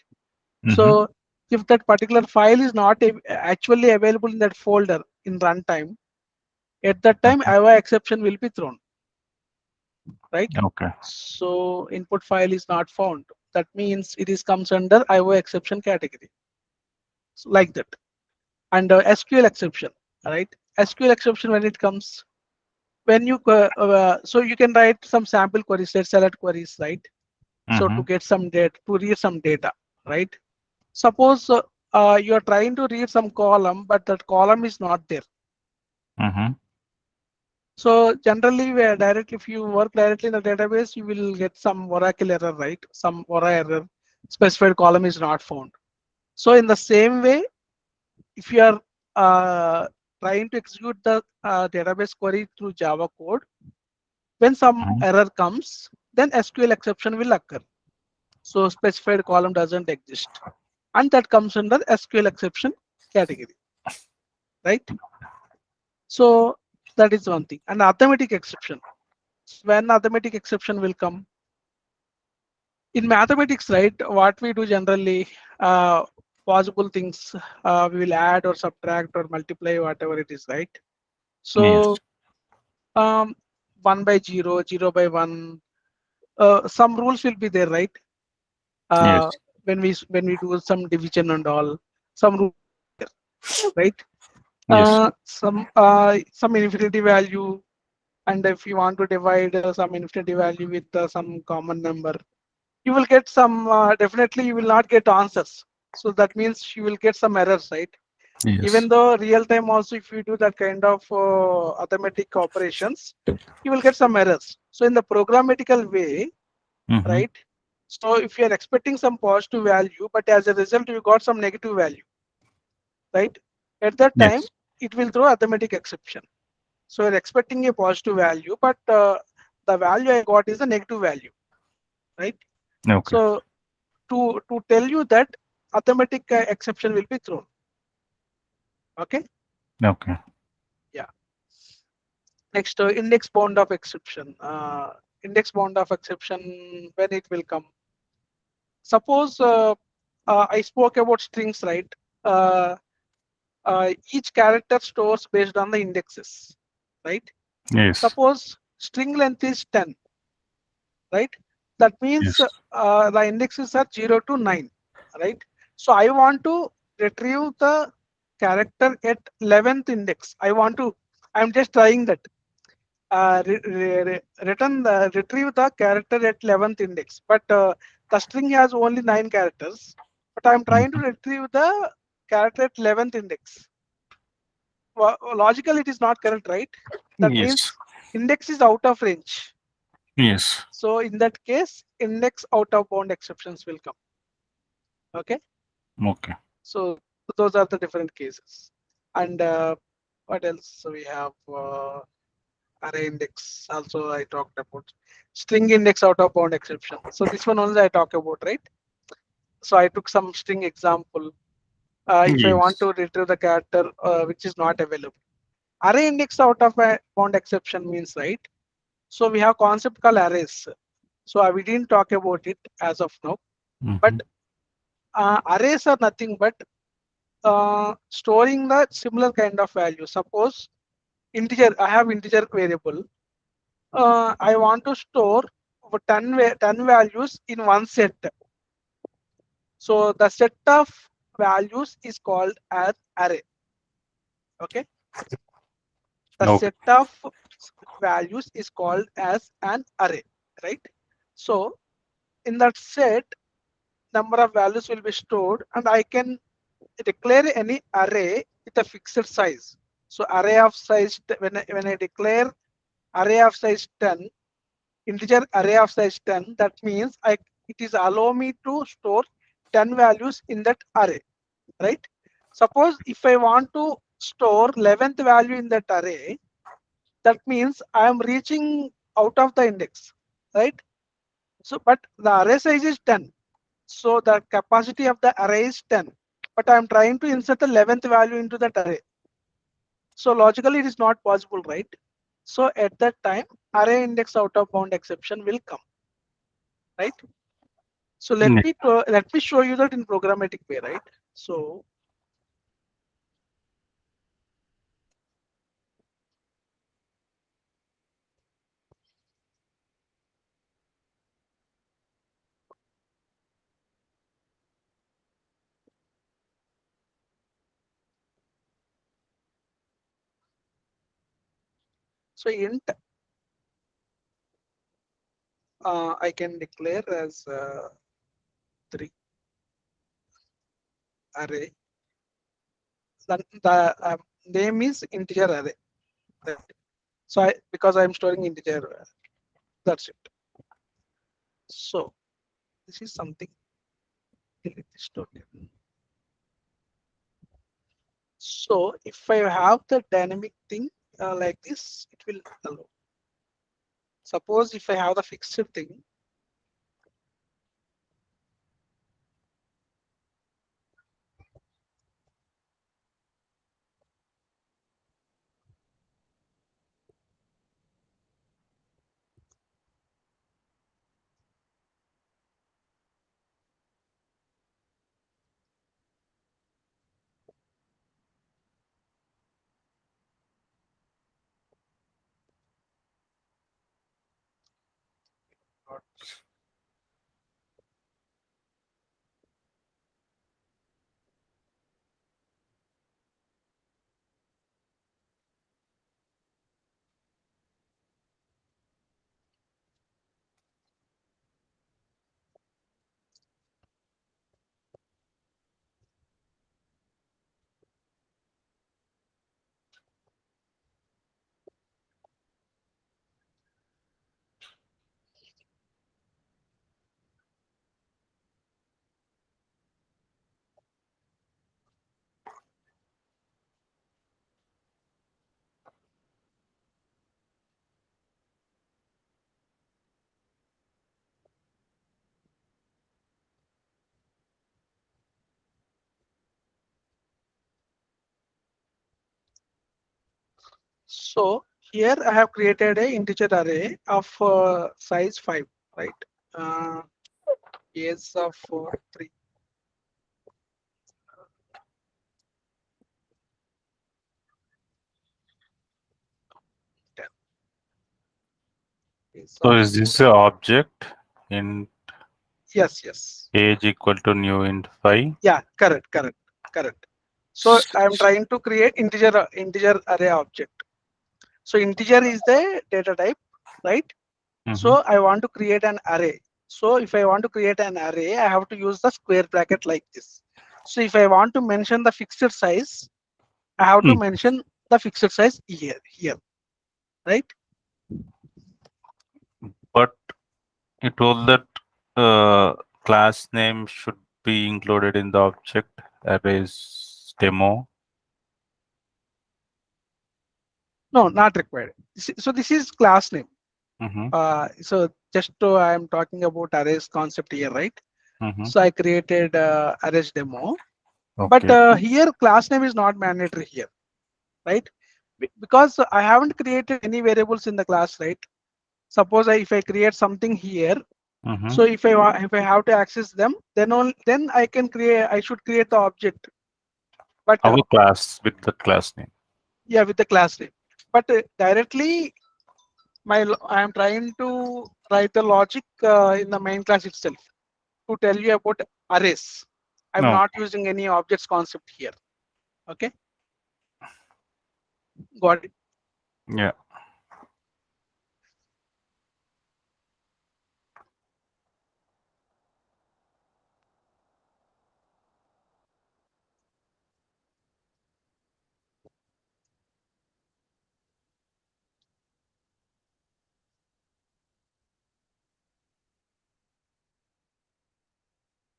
Mm-hmm. So if that particular file is not actually available in that folder in runtime, at that time IO exception will be thrown, right? Okay. So input file is not found. That means it is comes under IO exception category, so like that. And SQL exception, right? SQL exception when it comes when you so you can write some sample queries, let's select queries, right? So Mm-hmm. to get some data, to read some data, right? Suppose you are trying to read some column, but that column is not there. Mm-hmm. So generally, we are directly, if you work directly in the database, you will get some Oracle error, right? Some Ora error, specified column is not found. So in the same way, if you are uh, trying to execute the database query through Java code, when some Mm-hmm. error comes, then SQL exception will occur. So specified column doesn't exist, and that comes under SQL exception category, right? So that is one thing. And arithmetic exception. When arithmetic exception will come in mathematics, right? What we do generally, possible things, we will add or subtract or multiply, whatever it is, right? Yes. So um, 1 by 0, 0 by 1, some rules will be there, right? Yes. When we do some division and all, some rules will be there, right? Yes. Some infinity value, and if you want to divide some infinity value with some common number, you will get some definitely you will not get answers. So that means you will get some errors, right? Yes. Even though real time also, if you do that kind of arithmetic operations, you will get some errors. So in the programmatical way, Mm-hmm. right? So if you are expecting some positive value, but as a result you got some negative value, right? At that time, Yes. it will throw arithmetic exception. So you're expecting a positive value, but the value I got is a negative value, right? Okay. So to tell you that arithmetic exception will be thrown. Okay. Okay. Yeah. Next, index bound of exception. Index bound of exception, when it will come. Suppose I spoke about strings, right? Uh, each character stores based on the indexes, right? Yes. Suppose string length is 10, right? That means Yes. the indexes are 0 to 9, right? So I want to retrieve the character at 11th index. I'm just trying that. Retrieve the character at 11th index, but the string has only 9 characters, but I'm trying to Mm-hmm. retrieve the character at 11th index. Logically, it is not correct, right? That Yes. means index is out of range. Yes. So in that case, index out of bound exceptions will come. Okay. Okay. So those are the different cases. And what else? So we have array index. Also, I talked about string index out of bound exception. So this one only I talk about, right? So I took some string example. If I want Yes. to retrieve the character which is not available, array index out of a bound exception means, right? So we have concept called arrays. So we didn't talk about it as of now, but Mm-hmm. arrays are nothing but storing the similar kind of value. Suppose integer, I have integer variable. I want to store 10 values in one set. So the set of values is called as array. Okay. The Okay. set of values is called as an array, right? So in that set, number of values will be stored, and I can declare any array with a fixed size. So array of size, when I declare array of size 10, integer array of size 10, that means it is allow me to store 10 values in that array, right? Suppose if I want to store 11th value in that array, that means I am reaching out of the index, right? So, but the array size is 10. So the capacity of the array is 10, but I am trying to insert the 11th value into that array. So logically it is not possible, right? So at that time, array index out of bound exception will come, right? So Yeah. let me show you that in programmatic way, right? So int I can declare as 3 array. The name is integer array, right? So because I am storing integer, that's it. So this is something. Delete this token. So if I have the dynamic thing like this, it will allow. Suppose if I have the fixed thing, so here I have created a integer array of size 5, right? Yes of 3, 10. Yes So of is this the object in yes, yes. age equal to new int 5? Yeah, correct. So I am trying to create integer array object. So integer is the data type, right? Mm-hmm. So I want to create an array. So if I want to create an array, I have to use the square bracket like this. So if I want to mention the fixed size, I have to mention the fixed size here, right? But You told that class name should be included in the object arrays demo. No, not required. So this is class name. Mm-hmm. So just to, I am talking about arrays concept here, right? Mm-hmm. So I created arrays demo, but Okay. here class name is not mandatory here, right? Because I haven't created any variables in the class, right? Suppose if I create something here, Mm-hmm. so if I have to access them, then I can create. I should create the object, but Our class with the class name. yeah, with the class name. But directly, I am trying to write the logic in the main class itself to tell you about arrays. I'm No. not using any objects concept here. Okay, got it. Yeah.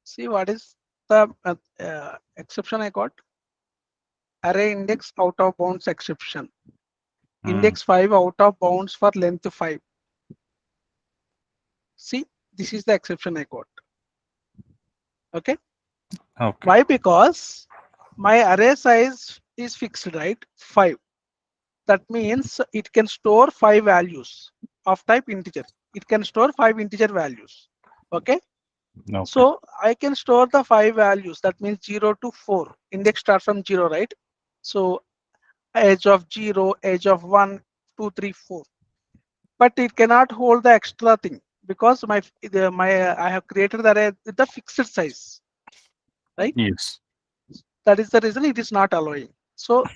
See what is the exception I got? Array index out of bounds exception. Mm. Index 5 out of bounds for length 5. See, this is the exception I got. Okay. Okay. Why? Because my array size is fixed, right? 5. That means it can store 5 values of type integer. It can store 5 integer values. Okay. Okay. So I can store the 5 values. That means 0 to 4. Index starts from 0, right? So edge of 0, edge of 1, 2, 3, 4. But it cannot hold the extra thing because my I have created the array with the fixed size, right? Yes. That is the reason it is not allowing. So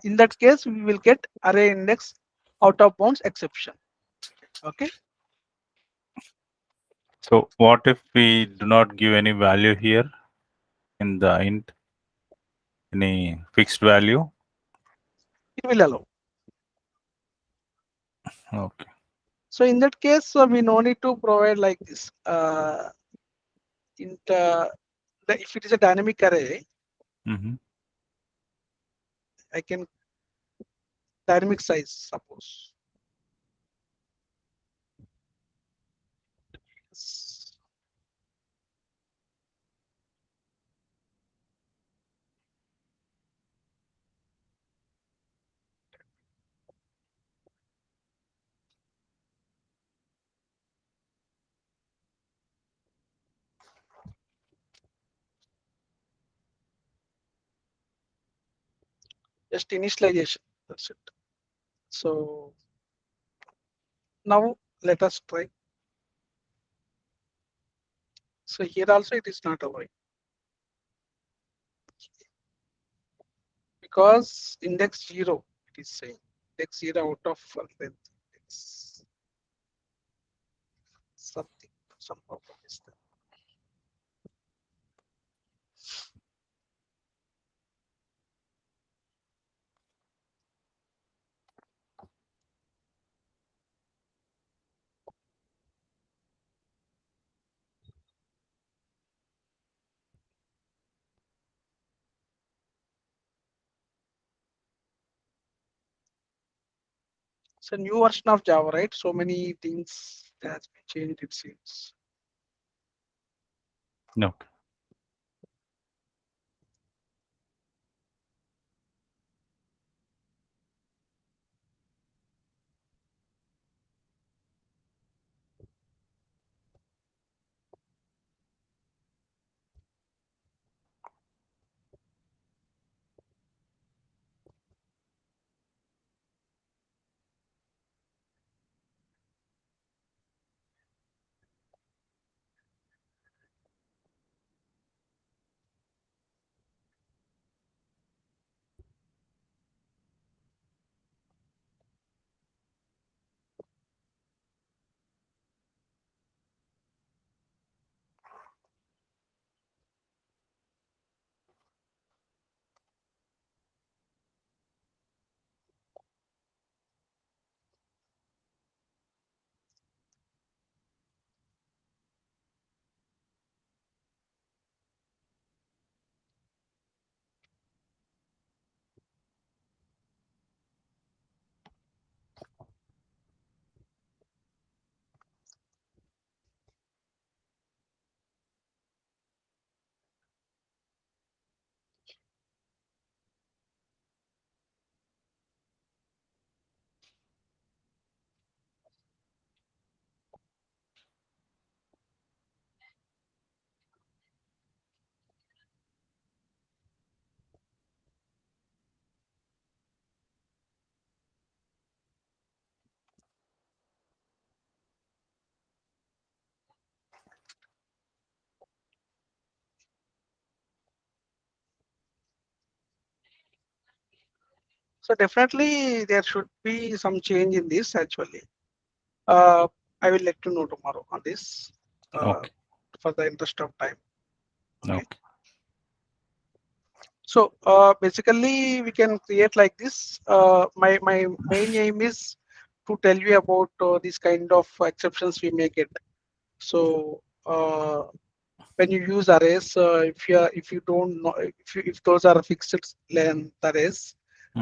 in that case, we will get array index out of bounds exception. Okay. So what if we do not give any value here in the int, any fixed value? It will allow. Okay. So in that case, we no need to provide like this. If it is a dynamic array, Mm-hmm. I can dynamic size suppose. Just initialization. That's it. So now let us try. So here also it is not allowing because index 0 it is saying index 0 out of length. It's something, some problem is there. It's a new version of Java, right? So many things has been changed, it seems. No. So definitely there should be some change in this actually. I will let you know tomorrow on this Okay. for the interest of time. Okay. Okay. So basically we can create like this. My main aim is to tell you about these kind of exceptions we make it. So when you use arrays, if you don't know if those are fixed length arrays,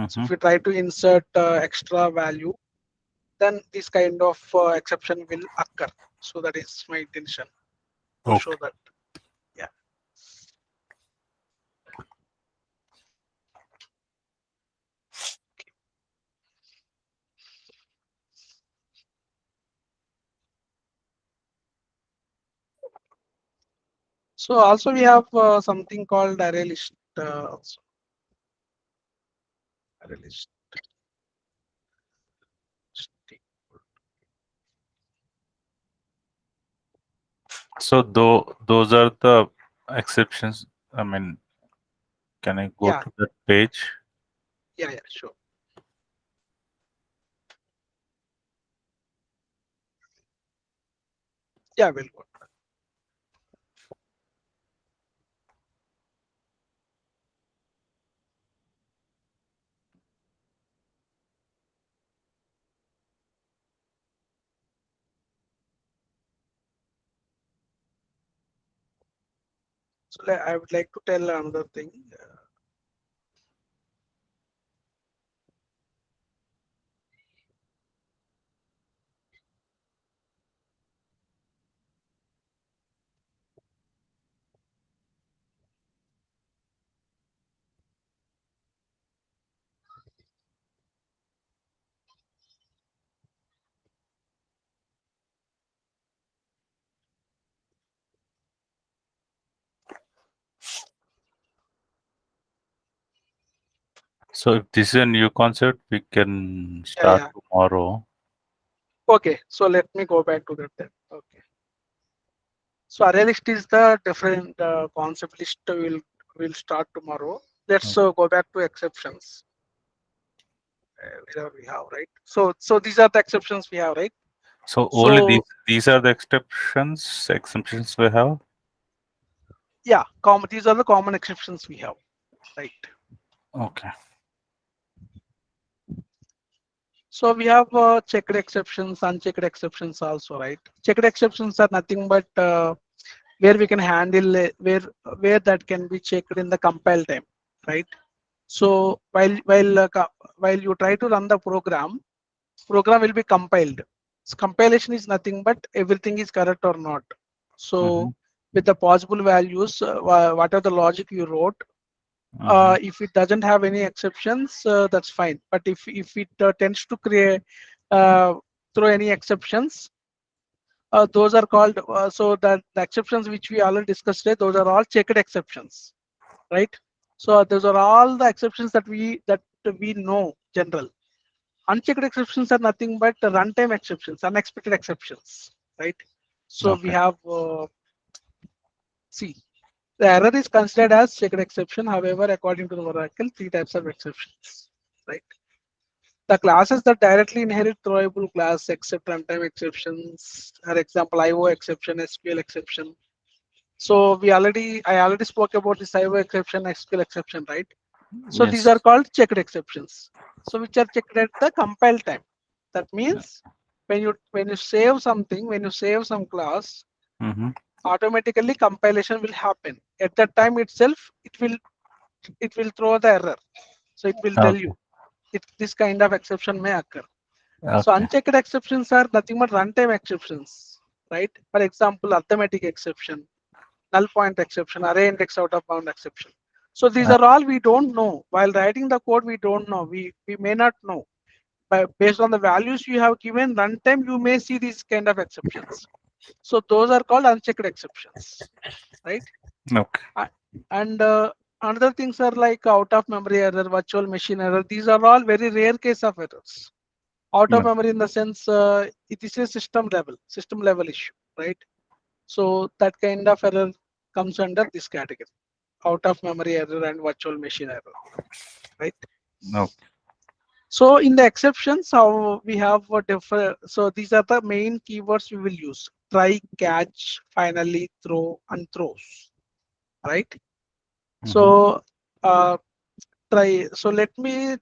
so if you try to insert extra value, then this kind of exception will occur. So that is my intention to show Okay. that. Yeah. So also we have something called array list. Also array list. So those are the exceptions. I mean, can I go Yeah, to that page? yeah, sure. Yeah, we'll go. So I would like to tell another thing. So if this is a new concept, we can Yeah, start yeah. tomorrow. Okay, so let me go back to that then. Okay. So array list is the different concept list will start tomorrow. Let's go back to exceptions. Where we have, right? So these are the exceptions we have, right? So only So these are the exceptions we have. yeah, common. These are the common exceptions we have, right? Okay. So we have checked exceptions, unchecked exceptions also, right? Checked exceptions are nothing but where we can handle where that can be checked in the compile time, right? So while you try to run the program will be compiled. So compilation is nothing but everything is correct or not. Mm-hmm. So with the possible values, what are the logic you wrote? Mm-hmm. If it doesn't have any exceptions, that's fine. But if it tends to create uh, throw any exceptions, those are called so that the exceptions which we already discussed today, those are all checked exceptions, right? So those are all the exceptions that we know general. Unchecked exceptions are nothing but runtime exceptions, unexpected exceptions, right? So we Okay. have see the error is considered as checked exception. However, according to the Oracle, three types of exceptions, right? The classes that directly inherit throwable class except runtime exceptions are example IO exception, SQL exception. So I already spoke about this IO exception, SQL exception, right? So these are Yes. called checked exceptions. So which are checked at the compile time. That means when you save something, when you save some class, Mm-hmm. automatically compilation will happen. At that time itself, it will throw the error. So it will tell Okay. you if this kind of exception may occur. So Okay. unchecked exceptions are nothing but runtime exceptions, right? For example, arithmetic exception, null point exception, array index out of bound exception. So these Uh, are all we don't know. While writing the code, we don't know. We may not know. But based on the values you have given runtime, you may see these kind of exceptions. So those are called unchecked exceptions, right? okay. Uh, And another things are like out of memory error, virtual machine error. These are all very rare case of errors. Out of No. memory in the sense it is a system level issue, right? So that kind of error comes under this category, out of memory error and virtual machine error, right? No. So in the exceptions, how we have a different. So these are the main keywords we will use: try, catch, finally, throw, and throws. Right. Mm-hmm. So try. So let me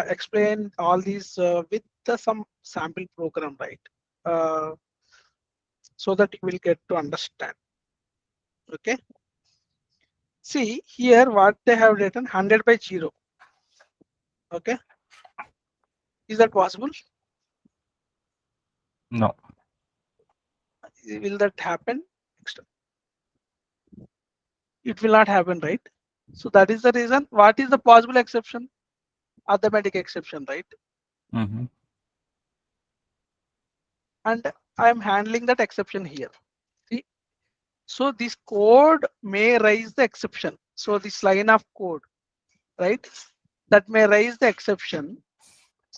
explain all these with some sample program, right? Uh, so that you will get to understand. Okay. See here what they have written 100 by 0. Okay. Is that possible? No. Will that happen? It will not happen, right? So that is the reason. What is the possible exception? Arithmetic exception, right? Mm-hmm. And I am handling that exception here. See, so this code may raise the exception. So this line of code, right? That may raise the exception.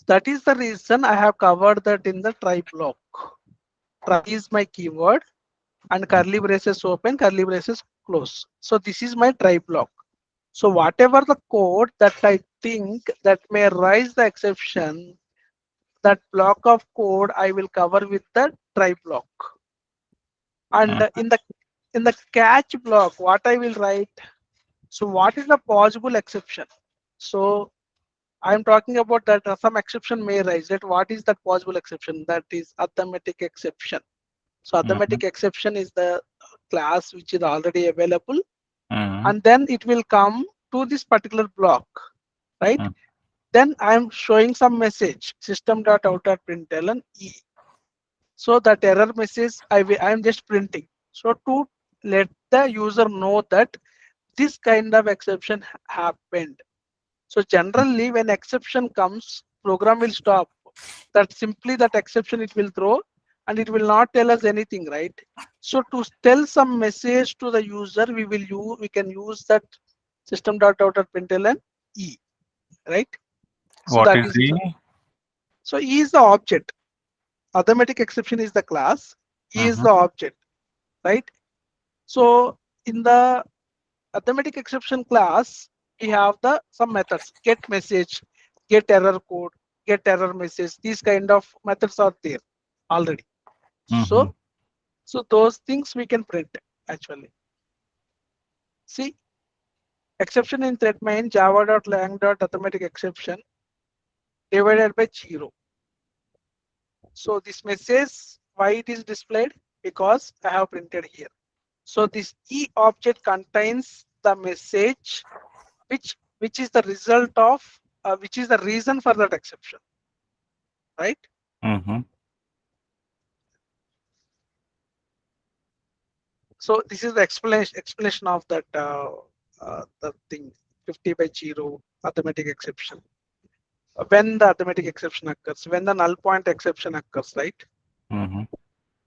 That is the reason I have covered that in the try block. Try is my keyword and curly braces open, curly braces close. So this is my try block. So whatever the code that I think that may raise the exception, that block of code I will cover with the try block. And in the catch block, what I will write? So what is the possible exception? So I'm talking about that some exception may rise. That what is that possible exception? That is arithmetic exception. So Mm-hmm. arithmetic exception is the class which is already available, Mm-hmm. and then it will come to this particular block, right? Then I'm showing some message system.out.println e. So that error message I'm just printing. So to let the user know that this kind of exception happened. So generally when exception comes, program will stop. That simply that exception it will throw and it will not tell us anything, right? So to tell some message to the user, we can use that system.out.println e, right? So What that is is the? so e is the object. Arithmetic exception is the class. E is Mm-hmm. the object, right? So in the arithmetic exception class, we have the some methods: get message, get error code, get error message. These kind of methods are there already. Mm-hmm. So those things we can print actually. See, exception in thread main java.lang.arithmetic exception divided by 0. So this message, why it is displayed? Because I have printed here. So this e object contains the message which is the result of which is the reason for that exception, right? Mm-hmm. So this is the explanation of that the thing 50 by 0 arithmetic exception. When the arithmetic exception occurs, when the null point exception occurs, right? Mm-hmm.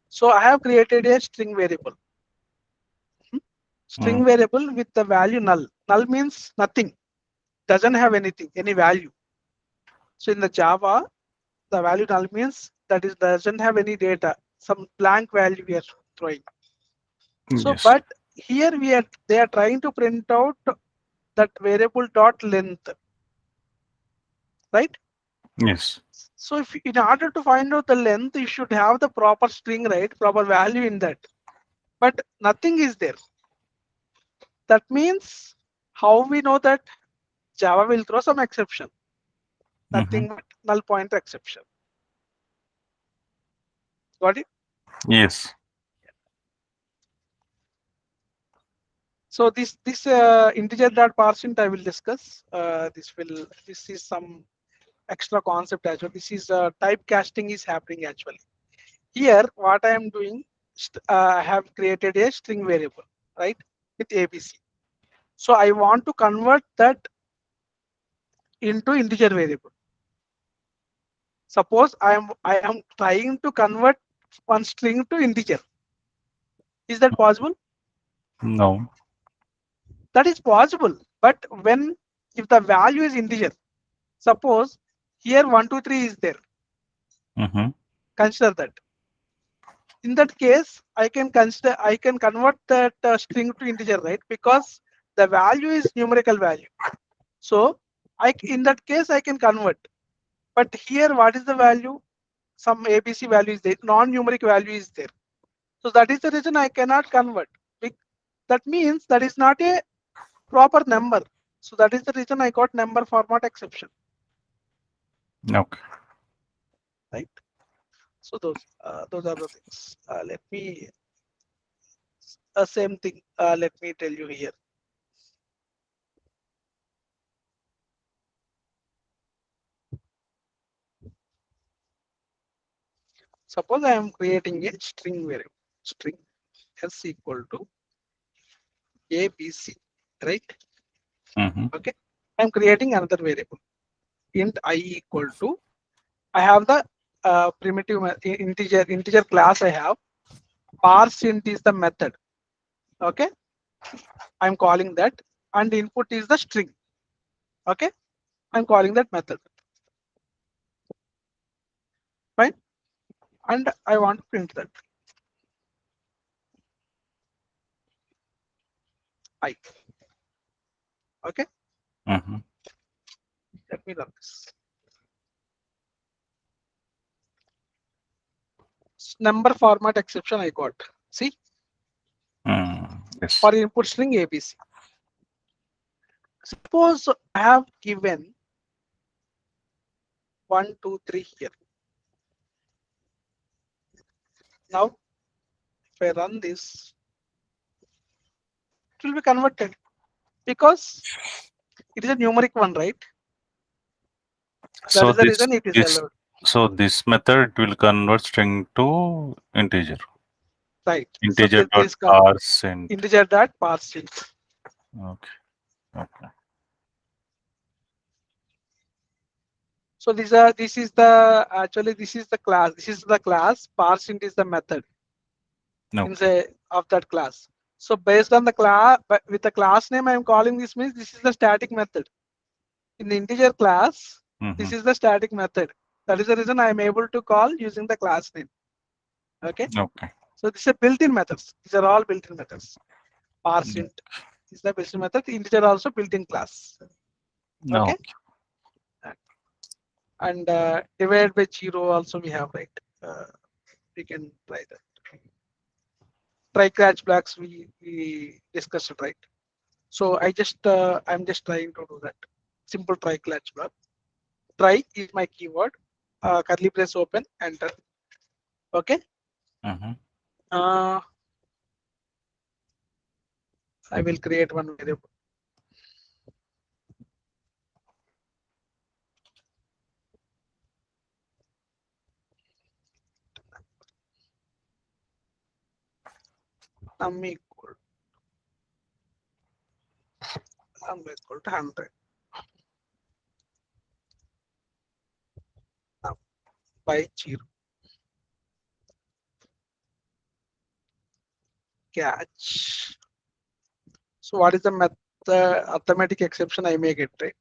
So I have created a string variable. Mm-hmm. String variable with the value null. Null means nothing, doesn't have anything, any value. So in the Java, the value null means that is doesn't have any data, some blank value we are throwing. So, Yes. but here they are trying to print out that variable dot length, right? Yes. So if in order to find out the length, you should have the proper string, right? Proper value in that. But nothing is there. That means how we know that Java will throw some exception, Mm-hmm. nothing but null pointer exception. Got it? Yes. So this integer dot parseInt I will discuss. This is some extra concept as well. This is typecasting is happening actually. Here, what I am doing, I have created a string variable, right, with ABC. So I want to convert that into integer variable. Suppose I am trying to convert one string to integer. Is that possible? No. That is possible. But when if the value is integer, suppose here 123 is there. Mm-hmm. Consider that. In that case, I can convert that string to integer, right? Because the value is numerical value. So in that case I can convert. But here, what is the value? Some ABC value is there, non-numeric value is there. So that is the reason I cannot convert. That means that is not a proper number. So that is the reason I got number format exception. Okay. Right. So those are the things. Let me same thing. Let me tell you here. Suppose I am creating a string variable. String s equal to ABC, right? Okay. I'm creating another variable. Int I equal to. I have the primitive integer class I have. Parse int is the method. Okay. I'm calling that, and input is the string. Okay. I'm calling that method. Fine. And I want to print that I. Okay. Let me run this. Number format exception I got. See, Yes. for input string ABC. Suppose I have given 1, 2, 3 here. Now, if I run this, it will be converted because it is a numeric one, right? That So is the reason it is allowed. this method will convert string to integer. Right. So Integer dot this parse int. integer dot parse int. Okay. Okay. So this is the actually this is the class. This is the class. Parse int is the method inside of that class. So based on the class, with the class name I am calling this means this is the static method. In the integer class, this is the static method. That is the reason I am able to call using the class name. Okay. Okay. So this is a built-in methods. These are all built-in methods. Parse int is the built-in method. Integer also built-in class. Okay. And divide by 0 also we have, right? We can try that. Try catch blocks we discussed it, right? So I'm just trying to do that. Simple try catch block. Try is my keyword. Curly brace open, enter. Okay. I will create one variable. Num equal to 100. Num by 0. Catch. So what is the arithmetic exception I may get, right?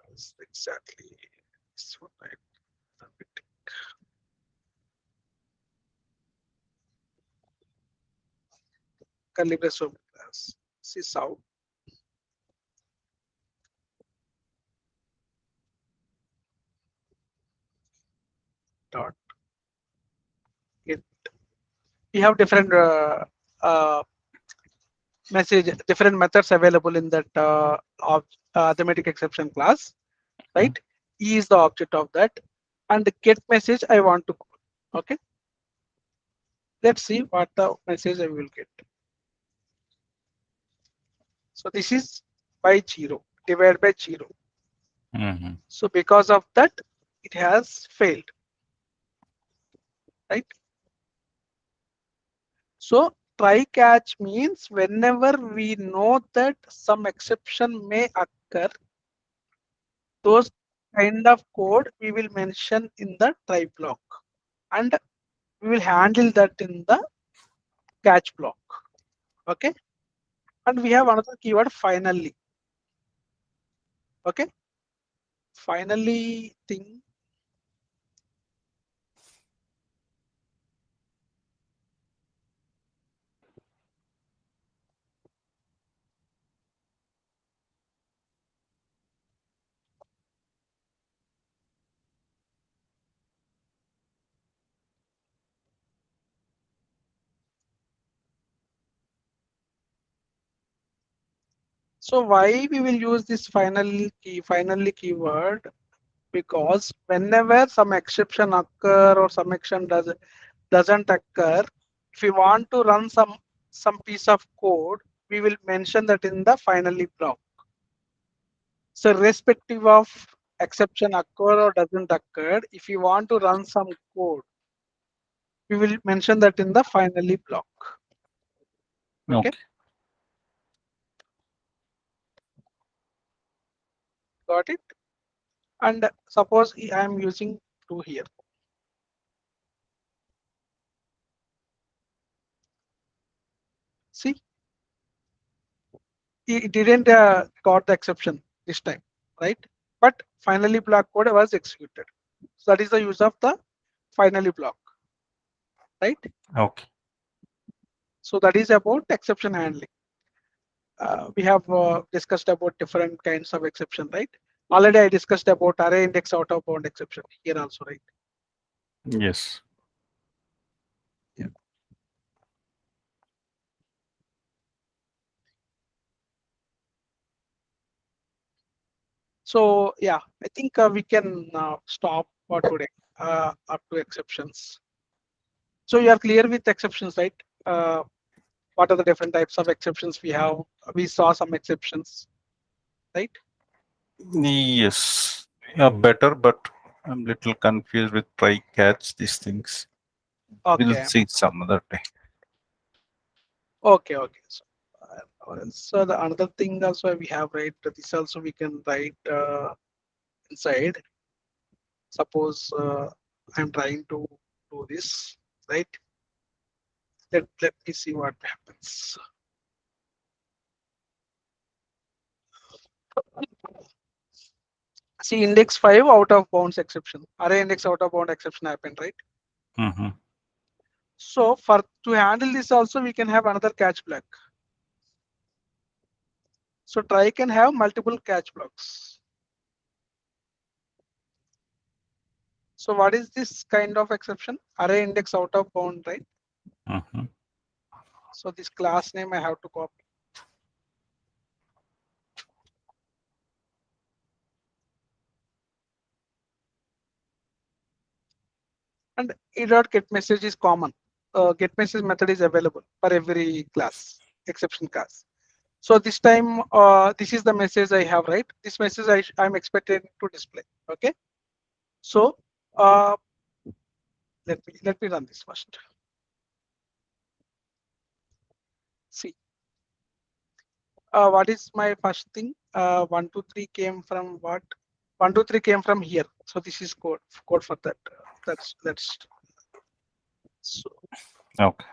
That's exactly this one, right? Curly brace open class. Sys out. Dot get. We have different different methods available in that arithmetic exception class, right? E is the object of that, and the get message I want to call. Okay. Let's see what the message I will get. So this is by 0, divided by 0. So because of that, it has failed, right? So try catch means whenever we know that some exception may occur, those kind of code we will mention in the try block, and we will handle that in the catch block. Okay. And we have another keyword finally. Okay. Finally thing. So why we will use this finally keyword? Because whenever some exception occur or some exception doesn't occur, if we want to run some piece of code, we will mention that in the finally block. So irrespective of exception occur or doesn't occur, if you want to run some code, we will mention that in the finally block. Okay. Got it? And suppose I am using 2 here. See, it didn't got the exception this time, right? But finally block code was executed. So that is the use of the finally block, right? Okay. So that is about exception handling. We have discussed about different kinds of exception, right? Already I discussed about array index out of bound exception here also, right? Yes. Yeah. So yeah, I think we can stop for today up to exceptions. So you are clear with exceptions, right? What are the different types of exceptions we have? We saw some exceptions, right? Yes. Yeah, better, but I'm little confused with try catch these things. We'll Okay, see some other day. okay, okay. So the another thing also we have, right? This also we can write inside. Suppose I'm trying to do this, right? Let me see what happens. See, index 5 out of bounds exception, array index out of bound exception happened, right? Mm-hmm. So for to handle this also, we can have another catch block. So try can have multiple catch blocks. So what is this kind of exception? Array index out of bound, right? Mm-hmm. So this class name I have to copy. And e.get message is common. Get message method is available for every class, exception class. So this time, this is the message I have, right? This message I'm expected to display. Okay. So let me run this first. See, what is my first thing? 1, 2, 3 came from what? 1, 2, 3 came from here. So this is code for that. That's so. Okay.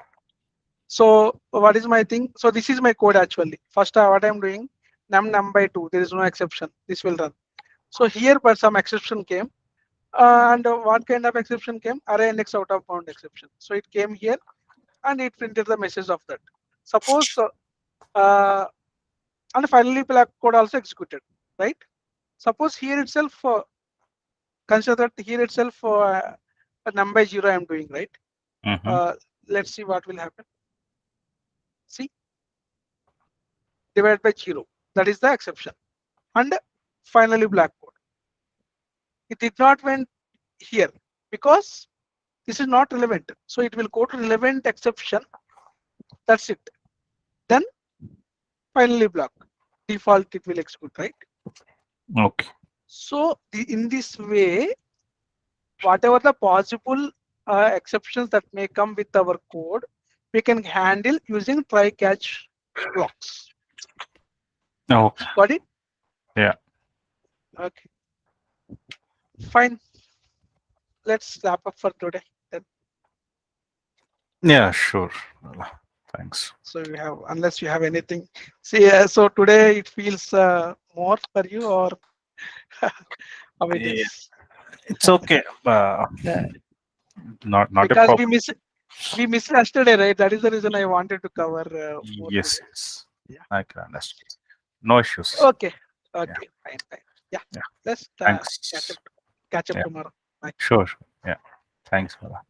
So what is my thing? So this is my code actually. First, what I'm doing, num by 2. There is no exception. This will run. So here, but some exception came. And what kind of exception came? Array index out of bound exception. So it came here, and it printed the message of that. Suppose, and finally black code also executed, right? Suppose here itself, consider that here itself, a num by 0 I'm doing, right? Mm-hmm. Let's see what will happen. See, divided by 0. That is the exception. And finally black code. It did not went here because this is not relevant. So it will go to relevant exception. That's it. Then finally block. Default it will execute, right? Okay. So in this way, whatever the possible exceptions that may come with our code, we can handle using try catch blocks. Okay. Got it? Yeah. Okay. Fine. Let's wrap up for today. Then. Yeah, sure. Thanks. So you have, unless you have anything. See, so today it feels more for you, or how it Yeah, is? it's okay. Yeah. Not a Because problem. we missed yesterday, right? That is the reason I wanted to cover more Yes, today. yes. Yeah. I can understand. No issues. Okay. Yeah. Okay. Fine. Fine. Yeah. Yeah. Let's catch Thanks. up Yeah. tomorrow. Bye. Sure. Yeah. Thanks, Mala.